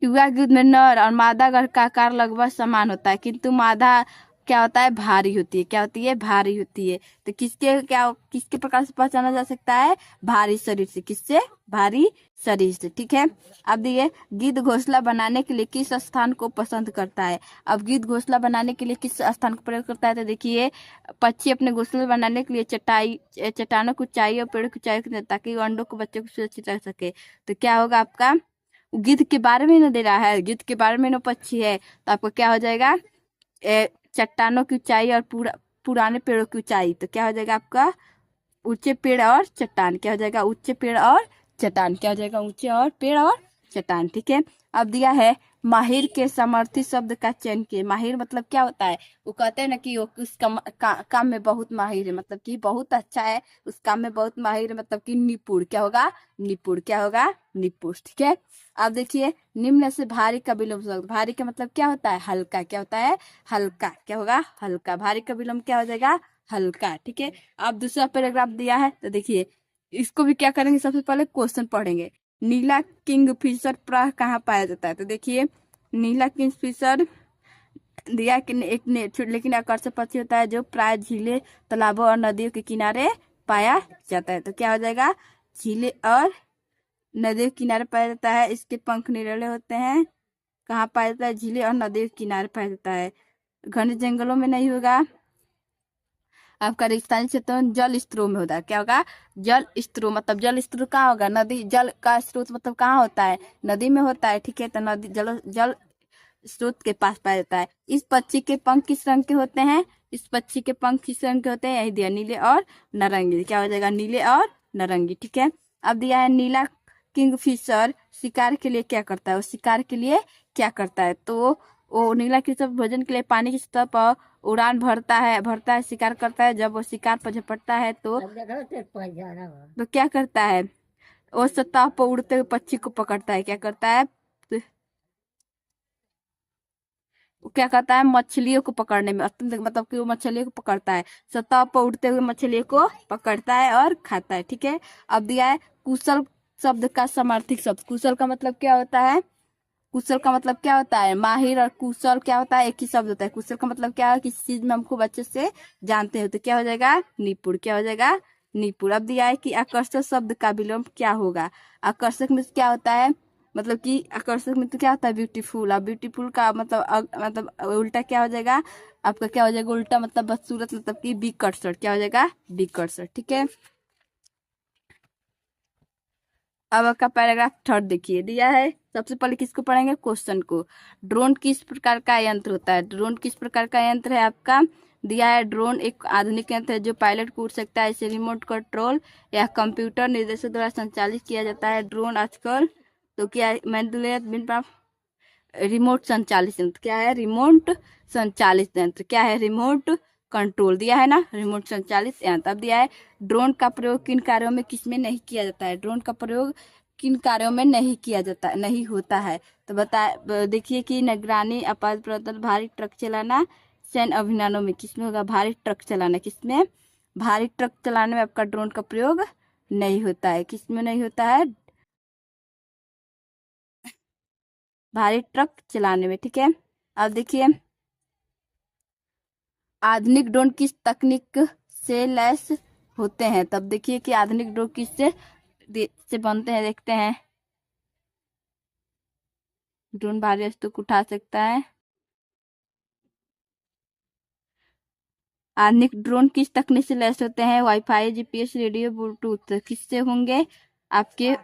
युवा गिद्ध में नर और मादा गढ़ का आकार लगभग समान होता है, किंतु मादा क्या होता है भारी होती है, क्या होती है भारी होती है। तो किसके प्रकार से पहचाना जा सकता है, भारी शरीर से, किससे भारी शरीर से। ठीक है, अब ये गिद्ध घोंसला बनाने के लिए किस स्थान को पसंद करता है। अब गिद्ध घोंसला बनाने के लिए किस स्थान को प्रयोग करता है, तो देखिए पक्षी अपने घोंसले बनाने के लिए चट्टानों को ऊंचाई और पेड़ की ऊंचाई को, ताकि वो अंडों को बच्चों को सुरक्षित रख सके। तो क्या होगा आपका, गिद्ध के बारे में ना दे रहा है, गिद्ध के बारे में ना पक्षी है, तो आपको क्या हो जाएगा, चट्टानों की ऊंचाई और पुराने पेड़ों की ऊंचाई। तो क्या हो जाएगा आपका, ऊंचे पेड़ और चट्टान। क्या हो जाएगा, ऊंचे पेड़ और चट्टान। क्या हो जाएगा, ऊंचे और पेड़ और चट्टान। ठीक है, अब दिया है माहिर के समर्थी शब्द का चयन किए। माहिर मतलब क्या होता है, वो कहते हैं ना कि वो उस काम में बहुत माहिर है, मतलब कि बहुत अच्छा है उस काम में, बहुत माहिर है मतलब कि निपुण। क्या होगा, निपुण। क्या होगा, निपुण। ठीक है, अब देखिए निम्न से भारी का विलोम शब्द। भारी का मतलब क्या होता है, हल्का। क्या होता है, हल्का। क्या होगा, हल्का। भारी का विलोम क्या हो जाएगा, हल्का। ठीक है, अब दूसरा पैराग्राफ दिया है, तो देखिए इसको भी क्या करेंगे, सबसे पहले क्वेश्चन पढ़ेंगे। नीला किंगफिशर प्राय कहाँ पाया जाता है, तो देखिए नीला किंगफिशर दिया कि एक लेकिन आकर्षक पक्षी होता है जो प्राय झीले, तालाबों और नदियों के किनारे पाया जाता है। तो क्या हो जाएगा, झीले और नदियों के किनारे पाया जाता है। इसके पंख निराले होते हैं। कहाँ पाया जाता है, झीले और नदियों के किनारे पाया जाता है। घने जंगलों में नहीं होगा, आपका रेगिस्तानी क्षेत्रों में जल स्त्रोत में होता है। क्या होगा, जल स्त्रोत। मतलब जल स्त्रोत कहाँ होगा, नदी। जल का स्रोत मतलब कहाँ होता है, नदी में होता है। ठीक है, तो नदी जल स्रोत के पास पाया जाता है। इस पक्षी के पंख किस रंग के होते हैं, इस पक्षी के पंख किस रंग के होते हैं, यही दिया, नीले और नारंगी। क्या हो जाएगा, नीले और नारंगी। ठीक है, अब दिया है नीला किंगफिशर शिकार के लिए क्या करता है, वो शिकार के लिए क्या करता है, तो वो नीला किंगफिशर भोजन के लिए पानी की सतह पर उड़ान भरता है, शिकार करता है। जब वो शिकार पर झपटता है तो क्या करता है, वो सतह पर उड़ते हुए पक्षी को पकड़ता है। क्या करता है, वो क्या करता है, मछलियों को पकड़ने में अत्यंत, मतलब कि वो मछलियों को पकड़ता है, सतह पर उड़ते हुए मछलियों को पकड़ता है और खाता है। ठीक है, अब दिया है कुशल शब्द का समर्थिक शब्द। कुशल का मतलब क्या होता है, कुशल का मतलब क्या होता है, माहिर और कुशल क्या होता है, एक ही शब्द होता है। कुशल का मतलब क्या है, किसी चीज में हम खूब अच्छे से जानते हो। तो क्या हो जाएगा, निपुण। क्या हो जाएगा, निपुण। अब दिया है कि आकर्षक शब्द का विलोम क्या होगा। आकर्षक में क्या होता है, मतलब कि आकर्षक में तो क्या होता है, ब्यूटीफुल। अब ब्यूटीफुल का मतलब उल्टा क्या हो जाएगा आपका, क्या हो जाएगा उल्टा, मतलब बदसूरत, मतलब कि विकर्षण। क्या हो जाएगा, विकर्षण। ठीक है, अब आपका पैराग्राफ थर्ड देखिए, दिया है सबसे पहले किसको पढ़ेंगे, क्वेश्चन को। ड्रोन किस प्रकार का यंत्र होता है, ड्रोन किस प्रकार का यंत्र है आपका, दिया है ड्रोन एक आधुनिक यंत्र है जो पायलट को उड़ सकता है। इसे रिमोट कंट्रोल या कंप्यूटर निर्देशों द्वारा संचालित किया जाता है। ड्रोन आजकल तो क्या है, रिमोट संचालित यंत्र। क्या है, रिमोट संचालित यंत्र। क्या है, रिमोट कंट्रोल। दिया है ना, रिमोट संचालित यंत्र। अब दिया है ड्रोन का प्रयोग किन कार्यों में किसमें नहीं किया जाता है, ड्रोन का प्रयोग किन कार्यों में नहीं किया जाता, नहीं होता है। तो देखिए कि निगरानी, आपात प्रवर्तन, भारी ट्रक चलाना, सैन्य अभियानों में किसमें होगा, भारी ट्रक चलाना। किसमें, भारी ट्रक चलाने में आपका ड्रोन का प्रयोग नहीं होता है। किसमें नहीं होता है, भारी ट्रक चलाने में। ठीक है, अब देखिए आधुनिक ड्रोन किस तकनीक से लैस होते हैं। तब देखिए कि आधुनिक ड्रोन से बनते हैं, देखते हैं। ड्रोन भारी वस्तु को उठा सकता है। आधुनिक ड्रोन किस तकनीक से लैस होते हैं, वाईफाई, जीपीएस, रेडियो, ब्लूटूथ। किससे होंगे आपके,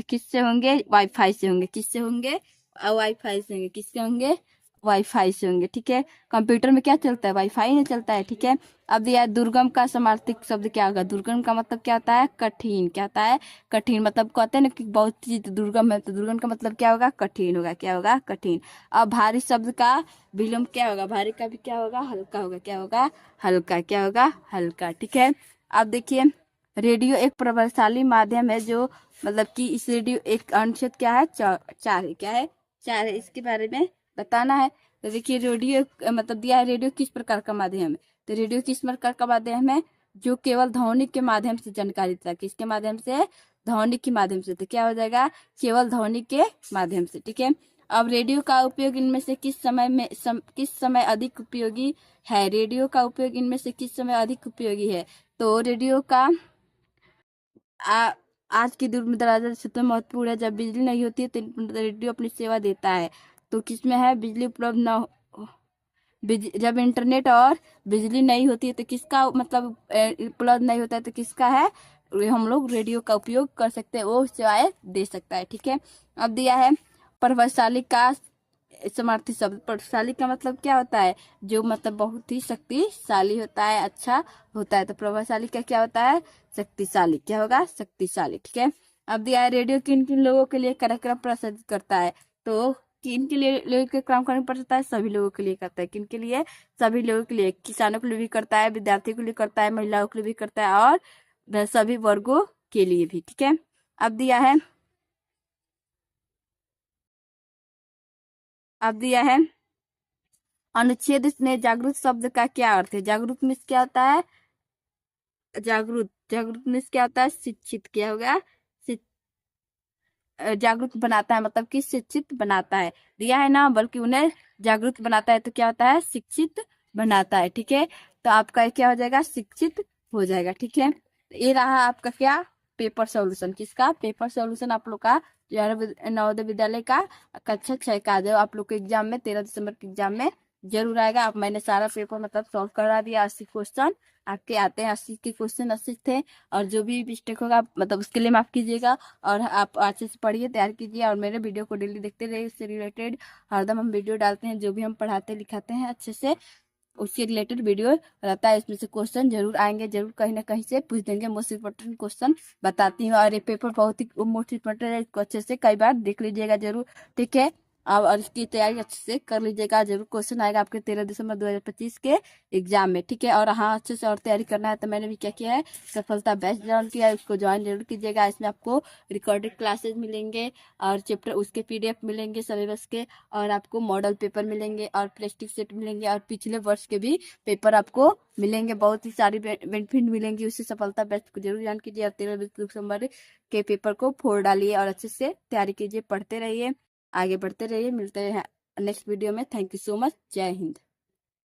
किससे होंगे, वाईफाई से होंगे। किससे होंगे, वाईफाई से होंगे। किससे होंगे, वाईफाई से होंगे। ठीक है, कंप्यूटर में क्या चलता है, वाईफाई नहीं चलता है। ठीक है, अब दिया है दुर्गम का समार्थक शब्द क्या होगा। दुर्गम का मतलब क्या होता है, कठिन। क्या होता है, कठिन। मतलब कहते हैं ना कि बहुत चीज दुर्गम है, तो दुर्गम का मतलब क्या होगा, कठिन होगा। क्या होगा, कठिन। अब भारी शब्द का विलोम क्या होगा, भारी का भी क्या होगा, हल्का होगा। क्या होगा, हल्का। क्या होगा, हल्का। ठीक है, अब देखिए रेडियो एक प्रभावशाली माध्यम है जो, मतलब कि इस रेडियो एक अनुच्छेद क्या है, चार है। क्या है, चार है। इसके बारे में बताना है। तो देखिए रेडियो मतलब दिया है रेडियो किस प्रकार का माध्यम है, तो रेडियो किस प्रकार का माध्यम है, जो केवल ध्वनि के माध्यम से जानकारी देता है। किसके माध्यम से, ध्वनि के माध्यम से। तो क्या हो जाएगा, केवल ध्वनि के माध्यम से। ठीक है, अब रेडियो का उपयोग इनमें से किस समय अधिक उपयोगी है, रेडियो का उपयोग इनमें से किस समय अधिक उपयोगी है, तो रेडियो का आज की दूर में दराजा सबसे महत्वपूर्ण है। जब बिजली नहीं होती है तो रेडियो अपनी सेवा देता है। तो किसमें है, बिजली उपलब्ध न हो, जब इंटरनेट और बिजली नहीं होती है तो किसका मतलब उपलब्ध नहीं होता है तो किसका है, हम लोग रेडियो का उपयोग कर सकते हैं, वो सेवाएं दे सकता है। ठीक है, अब दिया है प्रभावशाली का समार्थी शब्द। प्रभावशाली का मतलब क्या होता है, जो मतलब बहुत ही शक्तिशाली होता है, अच्छा होता है। तो प्रभावशाली का क्या होता है, शक्तिशाली। क्या होगा, शक्तिशाली। ठीक है, अब दिया है रेडियो किन किन लोगों के लिए कार्यक्रम प्रसारित करता है। तो किन के लिए लोगों के काम करना पड़ता है, सभी लोगों के लिए करता है। किन के लिए, सभी लोगों के लिए। किसानों के लिए भी करता है, विद्यार्थियों के लिए करता है, महिलाओं के लिए भी करता है, और सभी वर्गों के लिए भी। ठीक है, अब दिया है अनुच्छेद में जागरूक शब्द का क्या अर्थ है। जागरूक मीन्स क्या होता है, जागरूक जागरूक मीन्स क्या होता है, शिक्षित। क्या होगा, जागरूक बनाता है, मतलब कि शिक्षित बनाता है। दिया है ना, बल्कि उन्हें जागरूक बनाता है तो क्या होता है, शिक्षित बनाता है। ठीक है, तो आपका क्या हो जाएगा, शिक्षित हो जाएगा। ठीक है, ये रहा आपका क्या, पेपर सॉल्यूशन। किसका, पेपर सॉल्यूशन आप लोग का नवोदय विद्यालय का कक्षा 6 का, जो आप लोग के एग्जाम में 13 दिसंबर के एग्जाम में जरूर आएगा। अब मैंने सारा पेपर मतलब सॉल्व करा दिया। 80 क्वेश्चन आपके आते हैं, 80 के क्वेश्चन 80 थे, और जो भी मिस्टेक होगा मतलब उसके लिए माफ कीजिएगा। और आप अच्छे से पढ़िए, तैयार कीजिए, और मेरे वीडियो को डेली देखते रहिए। उससे रिलेटेड हरदम हम वीडियो डालते हैं, जो भी हम पढ़ाते लिखाते हैं अच्छे से उससे रिलेटेड वीडियो रहता है। इसमें से क्वेश्चन जरूर आएंगे, जरूर कहीं ना कहीं से पूछ देंगे। मोस्ट इंपोर्टेंट क्वेश्चन बताती हूँ, और ये पेपर बहुत ही मोस्ट इंपोर्टेंट है, इसको अच्छे से कई बार देख लीजिएगा जरूर। ठीक है, अब और इसकी तैयारी अच्छे से कर लीजिएगा, जरूर क्वेश्चन आएगा आपके 13 दिसंबर 2025 के एग्जाम में। ठीक है, और हाँ, अच्छे से और तैयारी करना है तो मैंने भी क्या किया है, सफलता बैच ज्वाइन किया है, उसको ज्वाइन जरूर कीजिएगा। इसमें आपको रिकॉर्डेड क्लासेस मिलेंगे, और चैप्टर उसके PDF मिलेंगे सिलेबस के, और आपको मॉडल पेपर मिलेंगे, और प्लास्टिक सेट मिलेंगे, और पिछले वर्ष के भी पेपर आपको मिलेंगे। बहुत ही सारी बेनिफिट मिलेंगी। उससे सफलता बैच को जरूर ज्वाइन कीजिए, और 13 दिसंबर के पेपर को फोड़ डालिए, और अच्छे से तैयारी कीजिए, पढ़ते रहिए, आगे बढ़ते रहिए। मिलते हैं नेक्स्ट वीडियो में। Thank you so much. जय हिंद।